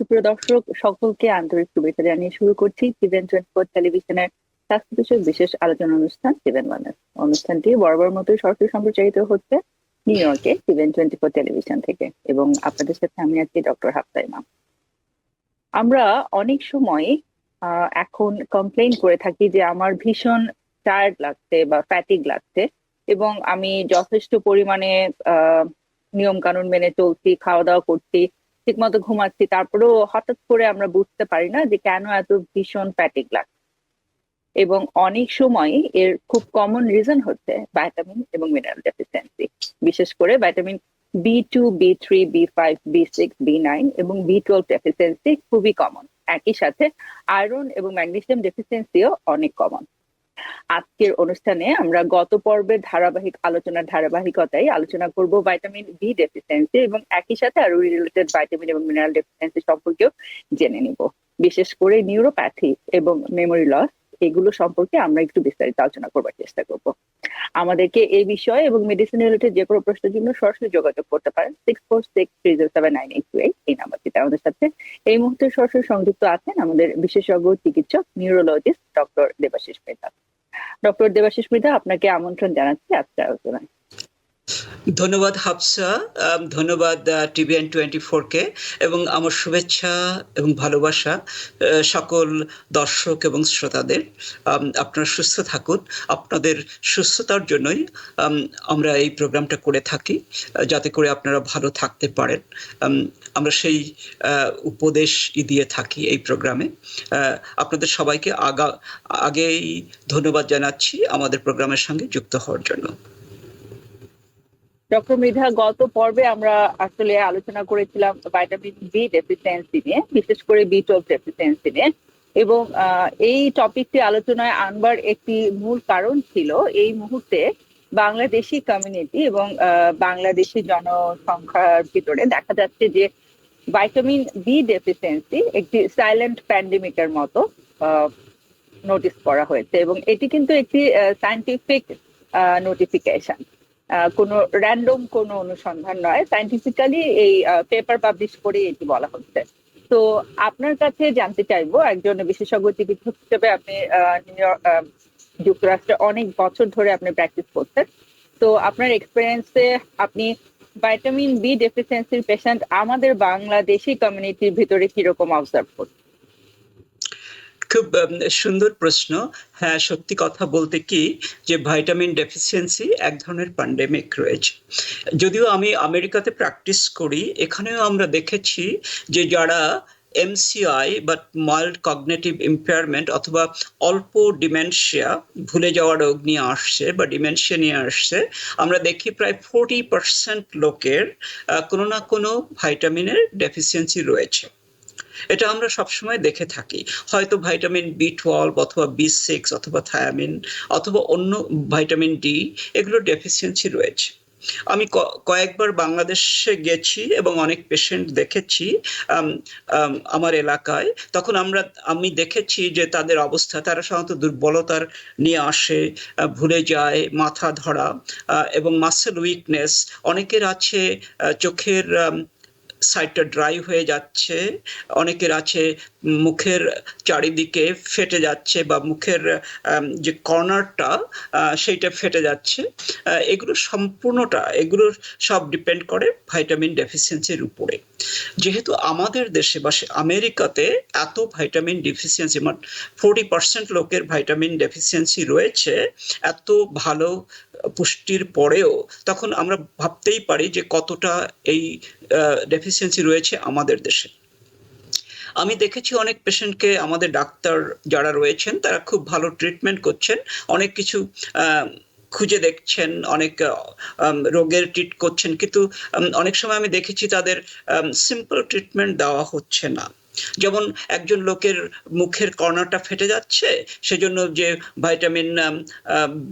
সুপ্রিয় দর্শক সকলকে আন্তরিক শুভেচ্ছা জানিয়ে শুরু করছি টিভেন 24 টেলিভিশনের স্বাস্থ্য বিষয়ক বিশেষ আলোচনা অনুষ্ঠান টিভেন ওয়ানের। অনুষ্ঠানটি বরাবর মতোই সরাসরি সম্প্রচারিত হচ্ছে নিউ ইয়র্কে টিভেন 24 টেলিভিশন থেকে, এবং আপনাদের সাথে আমি আছি ডক্টর হাফসা ইমাম। আমরা অনেক সময় এখন কমপ্লেইন করে থাকি যে আমার ভীষণ টায়ার্ড লাগছে বা ফ্যাটিক লাগছে, এবং আমি যথেষ্ট পরিমাণে নিয়ম কানুন মেনে চলছি, খাওয়া দাওয়া করছি, ঠিকমতো ঘুমাচ্ছি, তারপরেও হঠাৎ করে আমরা বুঝতে পারি না যে কেন এত ভীষণ ফ্যাটিক লাগছে। এবং অনেক সময় এর খুব কমন রিজন হচ্ছে ভাইটামিন এবং মিনারেল ডেফিসিয়েন্সি। বিশেষ করে vitamin B2, B3, B5, B6, B9 এবং B12 ডেফিসিয়েন্সি খুবই কমন। একই সাথে আয়রন এবং ম্যাগনেসিয়াম ডেফিসিয়েন্সিও অনেক কমন। আজকের অনুষ্ঠানে আমরা গত পর্বের আলোচনার ধারাবাহিকতায় আলোচনা করব ভাইটামিন বি ডেফিসিয়েন্সি, এবং একই সাথে আরো রিলেটেড ভাইটামিন এবং মিনারেল ডেফিসিয়েন্সি সম্পর্কেও জেনে নিব। বিশেষ করে নিউরোপ্যাথি এবং মেমোরি লস, এগুলো সম্পর্কে আমরা একটু বিস্তারিত আলোচনা করবার চেষ্টা করব। আমাদেরকে এই বিষয় এবং মেডিসিন রিলেটেড যে কোনো প্রশ্নের জন্য সরাসরি যোগাযোগ করতে পারেন 6463079828 এই নাম্বারটিতে। আমাদের সাথে এই মুহূর্তে সরাসরি সংযুক্ত আছেন আমাদের বিশেষজ্ঞ চিকিৎসক neurologist doctor Debashis Mridha. Doctor Debashis Mridha, আপনাকে আমন্ত্রণ জানাচ্ছি আজকের আলোচনায়। ধন্যবাদ হাফসা, ধন্যবাদ টিভিএন 24 কে, এবং আমার শুভেচ্ছা এবং ভালোবাসা সকল দর্শক এবং শ্রোতাদের। আপনারা সুস্থ থাকুন। আপনাদের সুস্থতার জন্যই আমরা এই প্রোগ্রামটা করে থাকি, যাতে করে আপনারা ভালো থাকতে পারেন। আমরা সেই উপদেশ দিয়ে থাকি এই প্রোগ্রামে। আপনাদের সবাইকে আগেই ধন্যবাদ জানাচ্ছি আমাদের প্রোগ্রামের সঙ্গে যুক্ত হওয়ার জন্য। ডক্টর মৃধা, গত পর্বে আমরা আসলে আলোচনা করেছিলাম ভাইটামিন বি ডেফিসিয়েন্সি নিয়ে, বিশেষ করে B12 ডেফিসিয়েন্সি নিয়ে, এবং এই টপিকটি আলোচনায় আনবার একটি মূল কারণ ছিল এই মুহূর্তে বাংলাদেশি কমিউনিটি এবং বাংলাদেশি জনসংখ্যার ভিতরে দেখা যাচ্ছে যে ভাইটামিন বি ডেফিসিয়েন্সি একটি সাইলেন্ট প্যান্ডেমিকের মতো নোটিস করা হয়েছে, এবং এটি কিন্তু একটি সায়েন্টিফিক নোটিফিকেশন, কোনো র্যান্ডম কোনো অনুসন্ধান নয়। সায়েন্টিফিক্যালি এই পেপার পাবলিশ করে এটি বলা হচ্ছে। তো আপনার কাছে জানতে চাইবো, একজন বিশেষজ্ঞ চিকিৎসক হিসেবে আপনি যুক্তরাষ্ট্রে অনেক বছর ধরে আপনি প্র্যাকটিস করছেন, তো আপনার এক্সপিরিয়েন্সে আপনি ভাইটামিন বি ডেফিসিয়েন্সির পেশেন্ট আমাদের বাংলাদেশি কমিউনিটির ভিতরে কিরকম অবজার্ভ করছেন? খুব সুন্দর প্রশ্ন। হ্যাঁ, সত্যি কথা বলতে কি যে ভাইটামিন ডেফিসিয়েন্সি এক ধরনের প্যান্ডেমিক রয়েছে। যদিও আমি আমেরিকাতে প্র্যাকটিস করি, এখানেও আমরা দেখেছি যে যারা MCI বা মাইল্ড কগনিটিভ ইম্পেয়ারমেন্ট অথবা অল্প ডিমেনশিয়া, ভুলে যাওয়া রোগ নিয়ে আসছে বা ডিমেনশিয়া নিয়ে আসছে, আমরা দেখি প্রায় 40% লোকের কোনো না কোনো ভাইটামিনের ডেফিসিয়েন্সি রয়েছে। এটা আমরা সবসময় দেখে থাকি। হয়তো ভাইটামিন B12 অথবা B6 অথবা থায়ামিন অথবা অন্য ভাইটামিন ডি, এগুলো ডেফিসিয়েন্সি রয়েছে। আমি কয়েকবার বাংলাদেশে গেছি এবং অনেক পেশেন্ট দেখেছি আমার এলাকায়। তখন আমি দেখেছি যে তাদের অবস্থা, তারা সাধারণত দুর্বলতার নিয়ে আসে, ভুলে যায়, মাথা ধরা এবং মাসেল উইকনেস। অনেকের আছে চোখের সাইডটা ড্রাই হয়ে যাচ্ছে, অনেকের আছে মুখের চারিদিকে ফেটে যাচ্ছে বা মুখের যে কর্নারটা সেইটা ফেটে যাচ্ছে। এগুলো এগুলো সব ডিপেন্ড করে ভাইটামিন ডেফিসিয়েন্সির উপরে। যেহেতু আমাদের দেশে বা আমেরিকাতে এত ভাইটামিন ডেফিসিয়েন্সি, মানে 40% লোকের ভাইটামিন ডেফিসিয়েন্সি রয়েছে, এত ভালো পুষ্টির পরেও, তখন আমরা ভাবতেই পারি যে কতটা এই ডেফিসিয়েন্সি রয়েছে আমাদের দেশে। আমি দেখেছি অনেক পেশেন্টকে, আমাদের ডাক্তার যারা রয়েছেন তারা খুব ভালো ট্রিটমেন্ট করছেন, অনেক কিছু খুঁজে দেখছেন, অনেক রোগের ট্রিট করছেন, কিন্তু অনেক সময় আমি দেখেছি তাদের সিম্পল ট্রিটমেন্ট দেওয়া হচ্ছে না। যেমন একজন লোকের মুখের কর্নারটা ফেটে যাচ্ছে, সেজন্য যে ভাইটামিন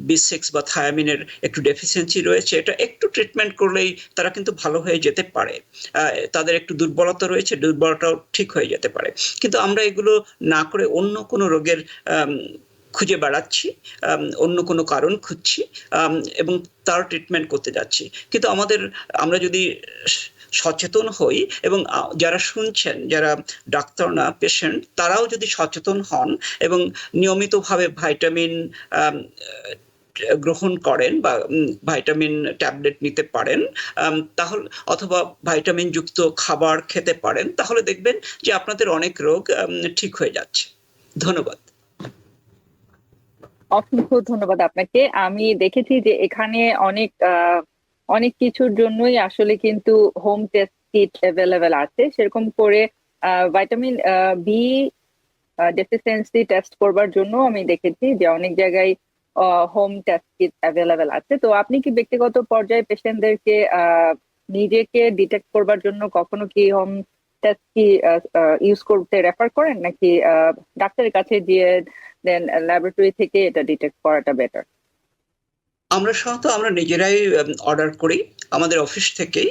B6 বা থায়ামিনের একটু ডেফিসিয়েন্সি রয়েছে, এটা একটু ট্রিটমেন্ট করলেই তারা কিন্তু ভালো হয়ে যেতে পারে। তাদের একটু দুর্বলতা রয়েছে, দুর্বলতাও ঠিক হয়ে যেতে পারে। কিন্তু আমরা এগুলো না করে অন্য কোনো রোগের খুঁজে বেড়াচ্ছি, অন্য কোনো কারণ খুঁজছি, এবং তার ট্রিটমেন্ট করতে যাচ্ছি। কিন্তু আমরা যদি সচেতন হই, এবং যারা শুনছেন, যারা ডাক্তার না পেশেন্ট, তারাও যদি সচেতন হন এবং নিয়মিতভাবে ভাইটামিন গ্রহণ করেন বা ভাইটামিন ট্যাবলেট নিতে পারেন, তাহলে অথবা ভাইটামিন যুক্ত খাবার খেতে পারেন, তাহলে দেখবেন যে আপনাদের অনেক রোগ ঠিক হয়ে যাচ্ছে। ধন্যবাদ। অসংখ্য ধন্যবাদ আপনাকে। আমি দেখেছি যে এখানে অনেক কিছুর জন্যই আসলে কিন্তু হোম টেস্ট কিট অ্যাভেলেবেল আছে। সেরকম করে ভাইটামিন বি ডেফিসিয়েন্সি টেস্ট করবার জন্য আমি দেখেছি যে অনেক জায়গায় হোম টেস্ট কিট অ্যাভেলেবেল আছে। তো আপনি কি ব্যক্তিগত পর্যায়ে পেশেন্টদেরকে নিজেকে ডিটেক্ট করবার জন্য কখনো কি হোম টেস্ট কি ইউজ করতে রেফার করেন, নাকি ডাক্তারের কাছে গিয়ে দেন ল্যাবরেটরি থেকে এটা ডিটেক্ট করাটা বেটার? আমরা নিজেরাই অর্ডার করি, আমাদের অফিস থেকেই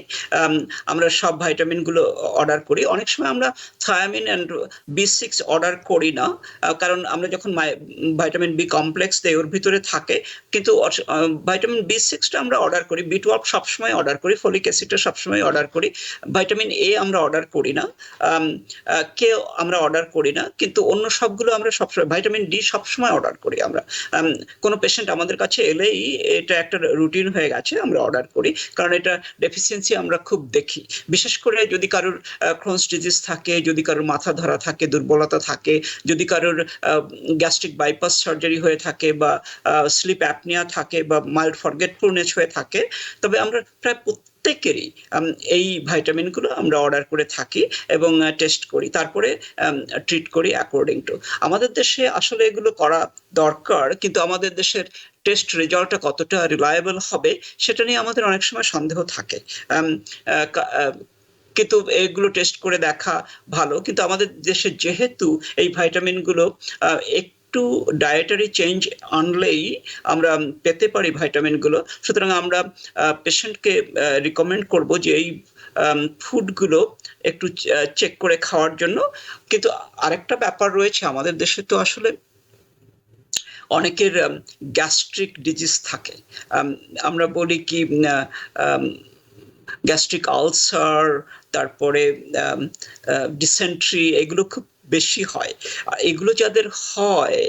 আমরা সব ভাইটামিন গুলো অর্ডার করি। অনেক সময় আমরা থায়ামিন অ্যান্ড B6 অর্ডার করি না, কারণ আমরা যখন ভাইটামিন বি কমপ্লেক্স দেই ওর ভিতরে থাকে, কিন্তু ভাইটামিন B6টা আমরা অর্ডার করি, B12 সবসময় অর্ডার করি, ফলিক অ্যাসিডটা সবসময় অর্ডার করি, ভাইটামিন এ আমরা অর্ডার করি না, কে আমরা অর্ডার করি না, কিন্তু অন্য সবগুলো আমরা সবসময়, ভাইটামিন ডি সবসময় অর্ডার করি আমরা। কোনো পেশেন্ট আমাদের কাছে এলেই এটা একটা রুটিন হয়ে গেছে, আমরা অর্ডার করি, কারণ এটা ডেফিসিয়েন্সি আমরা খুব দেখি। বিশেষ করে যদি কারোর ক্রোনস ডিজিজ থাকে, যদি কারোর মাথা ধরা থাকে, দুর্বলতা থাকে, যদি কারোর গ্যাস্ট্রিক বাইপাস সার্জারি হয়ে থাকে, বা স্লিপ অ্যাপনিয়া থাকে, বা মাইল্ড ফরগেটফুলনেস হয়ে থাকে, তবে আমরা প্রায় প্রত্যেকেরই এই ভাইটামিনগুলো আমরা অর্ডার করে থাকি এবং টেস্ট করি, তারপরে ট্রিট করি অ্যাকর্ডিং টু। আমাদের দেশে আসলে এগুলো করা দরকার, কিন্তু আমাদের দেশের টেস্ট রেজাল্টটা কতটা রিলায়েবল হবে সেটা নিয়ে আমাদের অনেক সময় সন্দেহ থাকে। কিন্তু এগুলো টেস্ট করে দেখা ভালো, কিন্তু আমাদের দেশে যেহেতু এই ভাইটামিনগুলো একটু ডায়েটারি চেঞ্জ আনলেই আমরা পেতে পারি ভাইটামিনগুলো, সুতরাং আমরা পেশেন্টকে রিকমেন্ড করব যে এই ফুডগুলো একটু চেক করে খাওয়ার জন্য। কিন্তু আরেকটা ব্যাপার রয়েছে, আমাদের দেশে তো আসলে অনেকের গ্যাস্ট্রিক ডিজিজ থাকে, আমরা বলি কি গ্যাস্ট্রিক আলসার, তারপরে ডিসেন্ট্রি, এগুলো খুব বেশি হয়। আর এগুলো যাদের হয়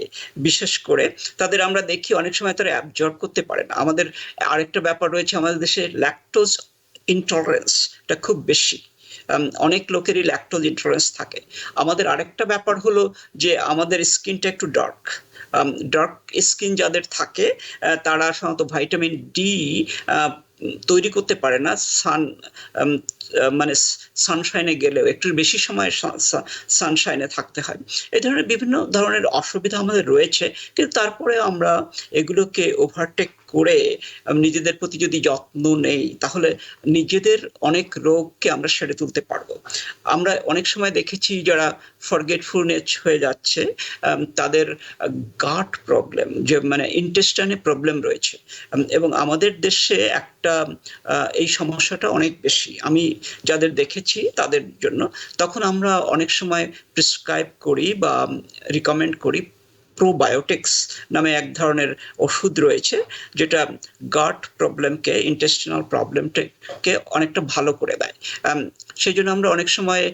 বিশেষ করে, তাদের আমরা দেখি অনেক সময় তারা অ্যাবজর্ব করতে পারে না। আমাদের আরেকটা ব্যাপার রয়েছে, আমাদের দেশে ল্যাকটোজ ইনটলারেন্সটা খুব বেশি, অনেক লোকেরই ল্যাকটোজ ইনটলারেন্স থাকে। আমাদের আরেকটা ব্যাপার হলো যে আমাদের স্কিনটা একটু ডার্ক স্কিন যাদের থাকে, তারা সাধারণত ভাইটামিন ডি তৈরি করতে পারে না, মানে সানশাইনে গেলেও একটু বেশি সময় সানশাইনে থাকতে হয়। এই ধরনের বিভিন্ন ধরনের অসুবিধা আমাদের রয়েছে, কিন্তু তারপরে আমরা এগুলোকে ওভারটেক করে নিজেদের প্রতি যদি যত্ন নেই, তাহলে নিজেদের অনেক রোগকে আমরা সেরে তুলতে পারবো। আমরা অনেক সময় দেখেছি যারা ফরগেটফুলনেস হয়ে যাচ্ছে, তাদের গাট প্রবলেম, যে মানে ইন্টেস্টাইনে প্রবলেম রয়েছে, এবং আমাদের দেশে একটা এই সমস্যাটা অনেক বেশি। আমি যাদের দেখেছি তাদের জন্য, তখন আমরা অনেক সময় প্রেসক্রাইব করি বা রিকমেন্ড করি প্রোবায়োটিক্স নামে এক ধরনের ওষুধ রয়েছে, যেটা গাট প্রবলেমকে, ইন্টেস্টিনাল প্রবলেমটাকে অনেকটা ভালো করে দেয়। সেই জন্য আমরা অনেক সময়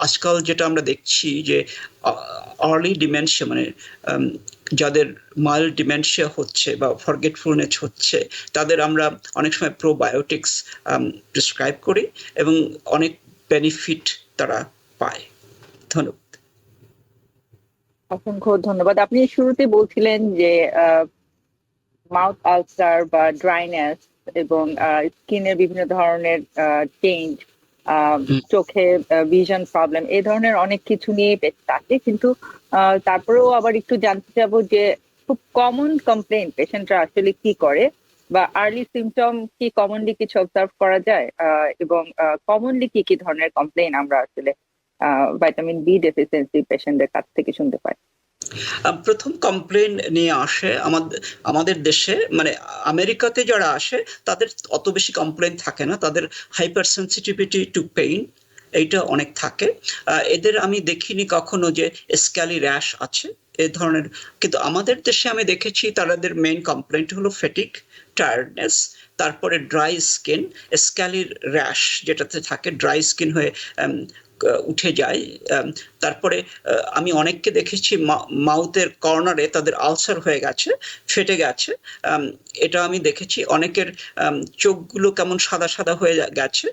আজকাল যেটা আমরা দেখছি যে আর্লি ডিমেনশিয়া, মানে যাদের মাইল্ড ডিমেনশিয়া হচ্ছে বা ফরগেটফুলনেস হচ্ছে, তাদের আমরা অনেক সময় প্রোবায়োটিক্স প্রেসক্রাইব করি এবং অনেক বেনিফিট তারা পায়। ধন্যবাদ। অসংখ্য ধন্যবাদ। আপনি শুরুতে বলছিলেন যে মাউথ আলসার বা ড্রাইনেস এবং স্কিনের বিভিন্ন ধরনের চেঞ্জ, চোখে ভিশন প্রবলেম, এই ধরনের অনেক কিছু নিয়ে পেশেন্ট আছে, কিন্তু তারপরেও আবার একটু জানতে চাবো যে খুব কমন কমপ্লেইন পেশেন্টরা আসলে কি করে, বা আর্লি সিমটম কি কমনলি কিছু অবজার্ভ করা যায়, এবং কমনলি কি কি ধরনের কমপ্লেইন আমরা আসলে ভাইটামিন বি ডেফিসিয়েন্সি পেশেন্টদের কাছ থেকে শুনতে পাই? প্রথম কমপ্লেন নিয়ে আসে আমাদের দেশে, মানে আমেরিকাতে যারা আসে তাদের অত বেশি কমপ্লেন থাকে না, তাদের হাইপার সেন্সিটিভিটি টু পেইন এইটা অনেক থাকে। এদের আমি দেখিনি কখনো যে স্ক্যালি র্যাশ আছে, এই ধরনের। কিন্তু আমাদের দেশে আমি দেখেছি তাদের মেইন কমপ্লেন্ট হলো ফেটিক, টায়ার্ডনেস, তারপরে ড্রাই স্কিন, স্ক্যালির র্যাশ যেটাতে থাকে, ড্রাই স্কিন হয়ে উঠে যায়। তারপরে আমি অনেককে দেখেছি মাউথের কর্নারে তাদের আলসার হয়ে গেছে, ফেটে গেছে। এটা আমি দেখেছি অনেকের চোখগুলো কেমন সাদা সাদা হয়ে গেছে,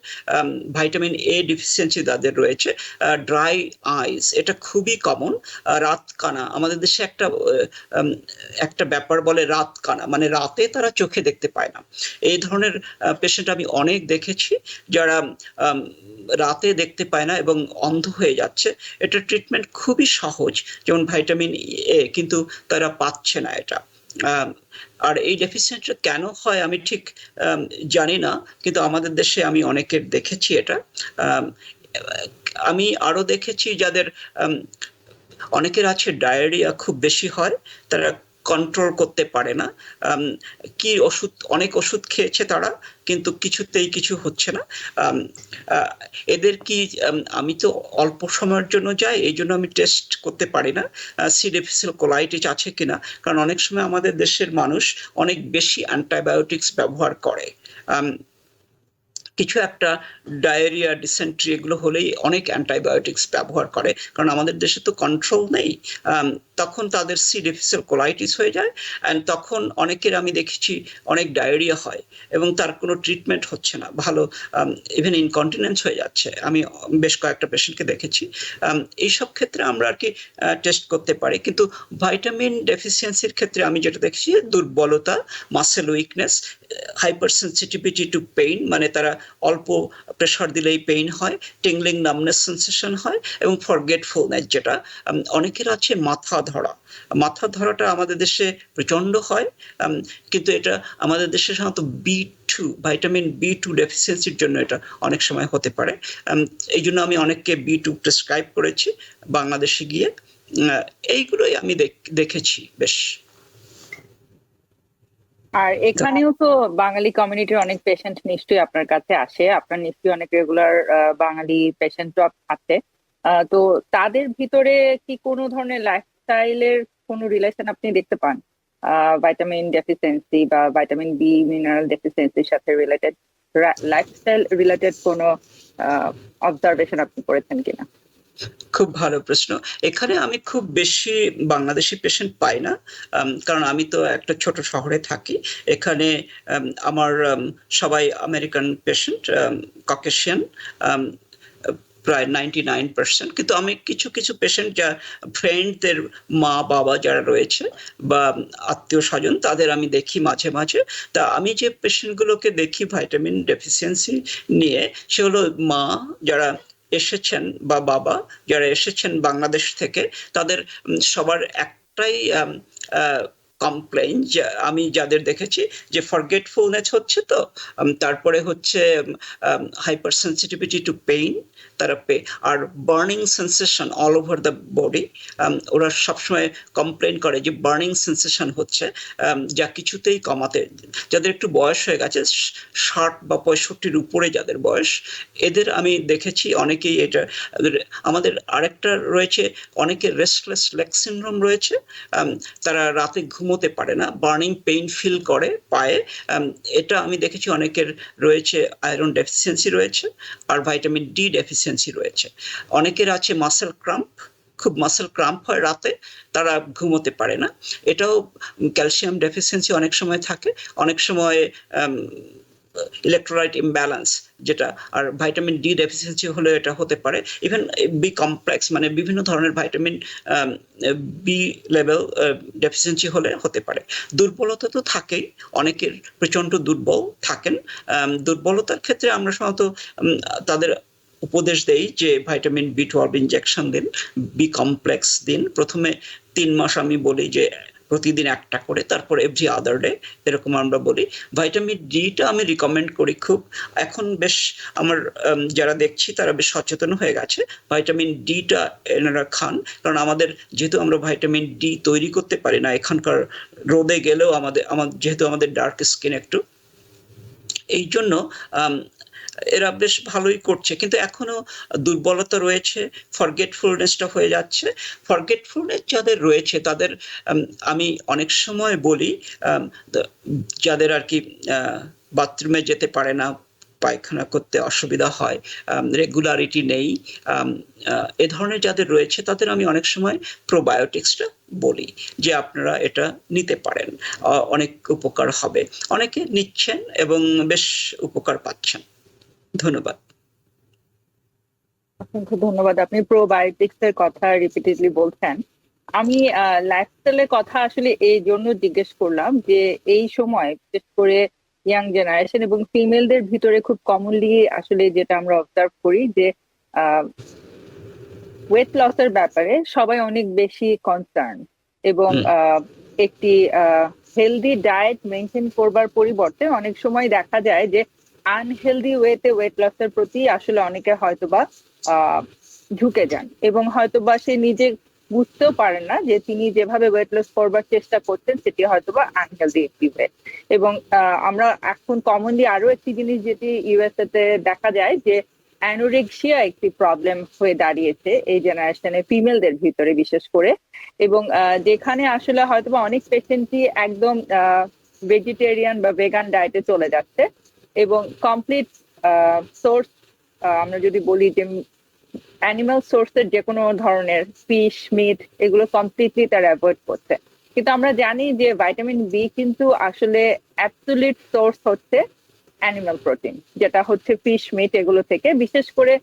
ভাইটামিন এ ডিফিসিয়েন্সি তাদের রয়েছে। ড্রাই আইস, এটা খুবই কমন। রাত কানা, আমাদের দেশে একটা ব্যাপার বলে রাত কানা, মানে রাতে তারা চোখে দেখতে পায় না। এই ধরনের পেশেন্ট আমি অনেক দেখেছি যারা রাতে দেখতে পায় না এবং অন্ধ হয়ে যাচ্ছে। এটা ট্রিটমেন্ট খুবই সহজ, যেমন ভাইটামিন এ, কিন্তু তারা পাচ্ছে না এটা। আর এই ডেফিসিয়েন্সিটা কেন হয় আমি ঠিক জানি না, কিন্তু আমাদের দেশে আমি অনেকের দেখেছি এটা। আমি আরো দেখেছি যাদের অনেকের আছে ডায়রিয়া খুব বেশি হয়, তারা কন্ট্রোল করতে পারে না। কি ওষুধ, অনেক ওষুধ খেয়েছে তারা, কিন্তু কিছুতেই কিছু হচ্ছে না। এদের কি, আমি তো অল্প সময়ের জন্য যাই, এই জন্য আমি টেস্ট করতে পারি না সি ডিফিসিল কোলাইটিস আছে কিনা, কারণ অনেক সময় আমাদের দেশের মানুষ অনেক বেশি অ্যান্টিবায়োটিক্স ব্যবহার করে। কিছু একটা ডায়রিয়া, ডিসেন্ট্রি এগুলো হলেই অনেক অ্যান্টিবায়োটিক্স ব্যবহার করে, কারণ আমাদের দেশে তো কন্ট্রোল নেই। তখন তাদের সি ডিফিসিল কোলাইটিস হয়ে যায়, অ্যান্ড তখন অনেকের আমি দেখেছি অনেক ডায়রিয়া হয় এবং তার কোনো ট্রিটমেন্ট হচ্ছে না ভালো, ইভেন ইনকন্টিনেন্স হয়ে যাচ্ছে। আমি বেশ কয়েকটা পেশেন্টকে দেখেছি। এইসব ক্ষেত্রে আমরা আর কি টেস্ট করতে পারি, কিন্তু ভাইটামিন ডেফিসিয়েন্সির ক্ষেত্রে আমি যেটা দেখেছি দুর্বলতা, muscle weakness, hyper sensitivity to pain, মানে তারা অল্প প্রেশার দিলেই পেইন হয়, টিংলিং নামনেস সেন্সেশন হয়, এবং ফরগেটফুলনেস, যেটা অনেকের আছে মাথা ধরা। মাথা ধরাটা আমাদের দেশে প্রচন্ড হয়, কিন্তু এটা আমাদের দেশে সাধারণত B2, ভাইটামিন B2 ডেফিসিয়েন্সির জন্য এটা অনেক সময় হতে পারে। এই জন্য আমি অনেককে B2 প্রেসক্রাইব করেছি বাংলাদেশে গিয়ে। এইগুলোই আমি দেখেছি বেশ। আর এখানেও তো বাঙালি কমিউনিটির অনেক পেশেন্ট নিশ্চয়ই আপনার কাছে আসে, আপনার নিশ্চয়ই অনেক রেগুলার বাঙালি পেশেন্ট আছে। তো তাদের ভিতরে কি কোনো ধরনের লাইফস্টাইলের কোনো রিলেশন আপনি দেখতে পান ভাইটামিন ডেফিসিয়েন্সি বা ভাইটামিন বি মিনারেল ডেফিসিয়েন্সির সাথে রিলেটেড, লাইফস্টাইল রিলেটেড কোনো অবজারভেশন আপনি করেছেন কিনা? খুব ভালো প্রশ্ন। এখানে আমি খুব বেশি বাংলাদেশি পেশেন্ট পাই না, কারণ আমি তো একটা ছোট শহরে থাকি। এখানে আমার সবাই আমেরিকান পেশেন্ট, ককেশিয়ান, প্রায় 99%। কিন্তু আমি কিছু কিছু পেশেন্ট যা ফ্রেন্ডদের মা বাবা যারা রয়েছে বা আত্মীয় স্বজন, তাদের আমি দেখি মাঝে মাঝে। তা আমি যে পেশেন্টগুলোকে দেখি ভাইটামিন ডেফিসিয়েন্সি নিয়ে, সে হলো মা যারা এসেছেন বা বাবা যারা এসেছেন বাংলাদেশ থেকে, তাদের সবার একটাই কমপ্লেইন আমি যাদের দেখেছি, যে ফরগেটফুলনেস হচ্ছে, তো তারপরে হচ্ছে হাইপার সেন্সিটিভিটি টু পেইন, তারা আর burning sensation all over the body. ওরা সবসময় কমপ্লেন করে যে বার্নিং সেন্সেশন হচ্ছে, যা কিছুতেই কমাতে, যাদের একটু বয়স হয়ে গেছে 60 বা 65-র উপরে যাদের বয়স, এদের আমি দেখেছি অনেকেই এটা। আমাদের আরেকটা রয়েছে, অনেকের রেস্টলেস লেগ সিনড্রোম রয়েছে, তারা রাতে ঘুমোতে পারে না, বার্নিং পেইন ফিল করে পায়ে। এটা আমি দেখেছি অনেকের রয়েছে। আয়রন ডেফিসিয়েন্সি রয়েছে, আর ভাইটামিন ডি ডেফিসিয়েন্সি রয়েছে। অনেকের আছে মাসেল ক্রাম্প, খুব মাসেল ক্রাম্প হয় রাতে, তারা ঘুমোতে পারে না। এটাও ক্যালসিয়াম ডেফিসিয়েন্সি অনেক সময় থাকে, অনেক সময় ইলেকট্রোলাইট ইমব্যালেন্স যেটা, আর ভাইটামিন ডি ডেফিসিয়েন্সি হলে এটা হতে পারে। ইভেন বি কমপ্লেক্স, মানে বিভিন্ন ধরনের ভাইটামিন বি লেভেল ডেফিসিয়েন্সি হলে হতে পারে। দুর্বলতা তো থাকেই, অনেকের প্রচন্ড দুর্বল থাকেন। দুর্বলতার ক্ষেত্রে আমরা সাধারণত তাদের উপদেশ দেই যে ভাইটামিন B12 ইনজেকশন দিন, বি কমপ্লেক্স দিন। প্রথমে 3 মাস আমি বলি যে প্রতিদিন একটা করে, তারপর এভরি আদার ডে, এরকম আমরা বলি। ভাইটামিন ডিটা আমি রিকমেন্ড করি খুব। এখন বেশ আমার যারা দেখছি তারা বেশ সচেতন হয়ে গেছে, ভাইটামিন ডিটা এনারা খান, কারণ আমাদের যেহেতু আমরা ভাইটামিন ডি তৈরি করতে পারি না এখানকার রোদে গেলেও, আমাদের যেহেতু আমাদের ডার্ক স্কিন একটু, এই জন্য আম, এরা বেশ ভালোই করছে, কিন্তু এখনো দুর্বলতা রয়েছে, ফরগেটফুলনেসটা হয়ে যাচ্ছে। ফরগেটফুলনেস যাদের রয়েছে তাদের আমি অনেক সময় বলি, আম, যাদের আর কি বাথরুমে যেতে পারে না, পায়খানা করতে অসুবিধা হয়, রেগুলারিটি নেই, এ ধরনের যাদের রয়েছে তাদের আমি অনেক সময় প্রোবায়োটিক্সটা বলি যে আপনারা এটা নিতে পারেন, অনেক উপকার হবে। অনেকে নিচ্ছেন এবং বেশ উপকার পাচ্ছেন। ধন্যবাদ। অসংখ্য ধন্যবাদ। আপনি প্রোবায়োটিক্স এর কথা রিপিটেডলি বলছেন। আমি লাইফস্টাইলের কথা আসলে এই জন্য জিজ্ঞেস করলাম যে এই সময় বিশেষ করে ইয়াং জেনারেশন এবং ফিমেলদের ভিতরে খুব কমনলি আসলে যেটা আমরা অবজার্ভ করি যে ওয়েট লসের ব্যাপারে সবাই অনেক বেশি কনসার্ন এবং একটি হেলদি ডায়েট মেনটেন করবার পরিবর্তে অনেক সময় দেখা যায় যে আনহেলদি ওয়েতে ওয়েট লসের প্রতি আসলে অনেকে হয়তোবা ঝুঁকে যান এবং হয়তোবা সে নিজে বুঝতেও পারেন না যে তিনি যেভাবে ওয়েট লস করবার চেষ্টা করছেন সেটি হয়তোবা আনহেলদি একটি ওয়ে। এবং আমরা এখন কমনলি আরো একটি জিনিস যেটি ইউএসএ তে দেখা যায় যে অ্যানোরেক্সিয়া একটি প্রবলেম হয়ে দাঁড়িয়েছে এই জেনারেশনে ফিমেলদের ভিতরে বিশেষ করে। এবং যেখানে আসলে হয়তোবা অনেক পেশেন্টই একদম ভেজিটেরিয়ান বা ভেগান ডায়েটে চলে যাচ্ছে এবং কমপ্লিট সোর্স আমরা যদি বলি যে অ্যানিমাল সোর্সের যে কোনো ধরনের ফিশ মিট এগুলো কমপ্লিটলি তারা অ্যাভয়েড করছে। কিন্তু আমরা জানি যে ভাইটামিন বি কিন্তু আসলে অ্যাবসলিউট সোর্স হচ্ছে অ্যানিমাল প্রোটিন, যেটা হচ্ছে ফিশ মিট এগুলো থেকে। বিশেষ করে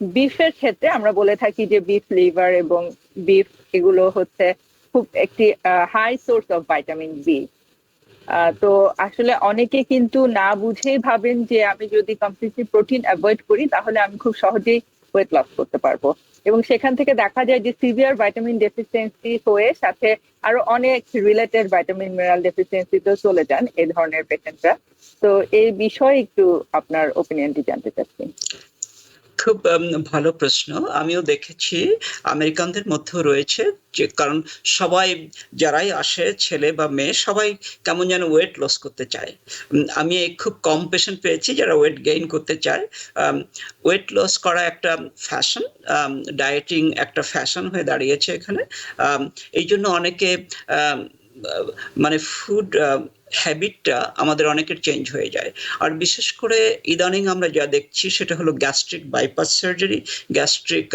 বিফের ক্ষেত্রে আমরা বলে থাকি যে বিফ লিভার এবং বিফ এগুলো হচ্ছে খুব একটি high source of vitamin B. তো আসলে অনেকে কিন্তু না বুঝেই ভাবেন যে আমি যদি কমপ্লিটলি প্রোটিন অ্যাভয়েড করি তাহলে আমি খুব সহজেই ওয়েট লস করতে পারবো। এবং সেখান থেকে দেখা যায় যে সিভিয়ার ভাইটামিন ডেফিসিয়েন্সি হয়ে সাথে আরো অনেক রিলেটেড ভাইটামিন মিনারেল ডেফিসিয়েন্সিতেও চলে যান এই ধরনের পেশেন্টরা। তো এই বিষয়ে একটু আপনার ওপিনিয়নটি জানতে চাচ্ছি। খুব ভালো প্রশ্ন। আমিও দেখেছি আমেরিকানদের মধ্যেও রয়েছে, যে কারণ সবাই যারাই আসে ছেলে বা মেয়ে সবাই কেমন যেন ওয়েট লস করতে চায়। আমি খুব কম পেশেন্ট পেয়েছি যারা ওয়েট গেইন করতে চায়। ওয়েট লস করা একটা ফ্যাশন, ডায়েটিং একটা ফ্যাশন হয়ে দাঁড়িয়েছে এখানে। এই জন্য অনেকে মানে ফুড হ্যাবিটটা আমাদের অনেকের চেঞ্জ হয়ে যায়। আর বিশেষ করে ইদানিং আমরা যা দেখছি সেটা হলো গ্যাস্ট্রিক বাইপাস সার্জারি, গ্যাস্ট্রিক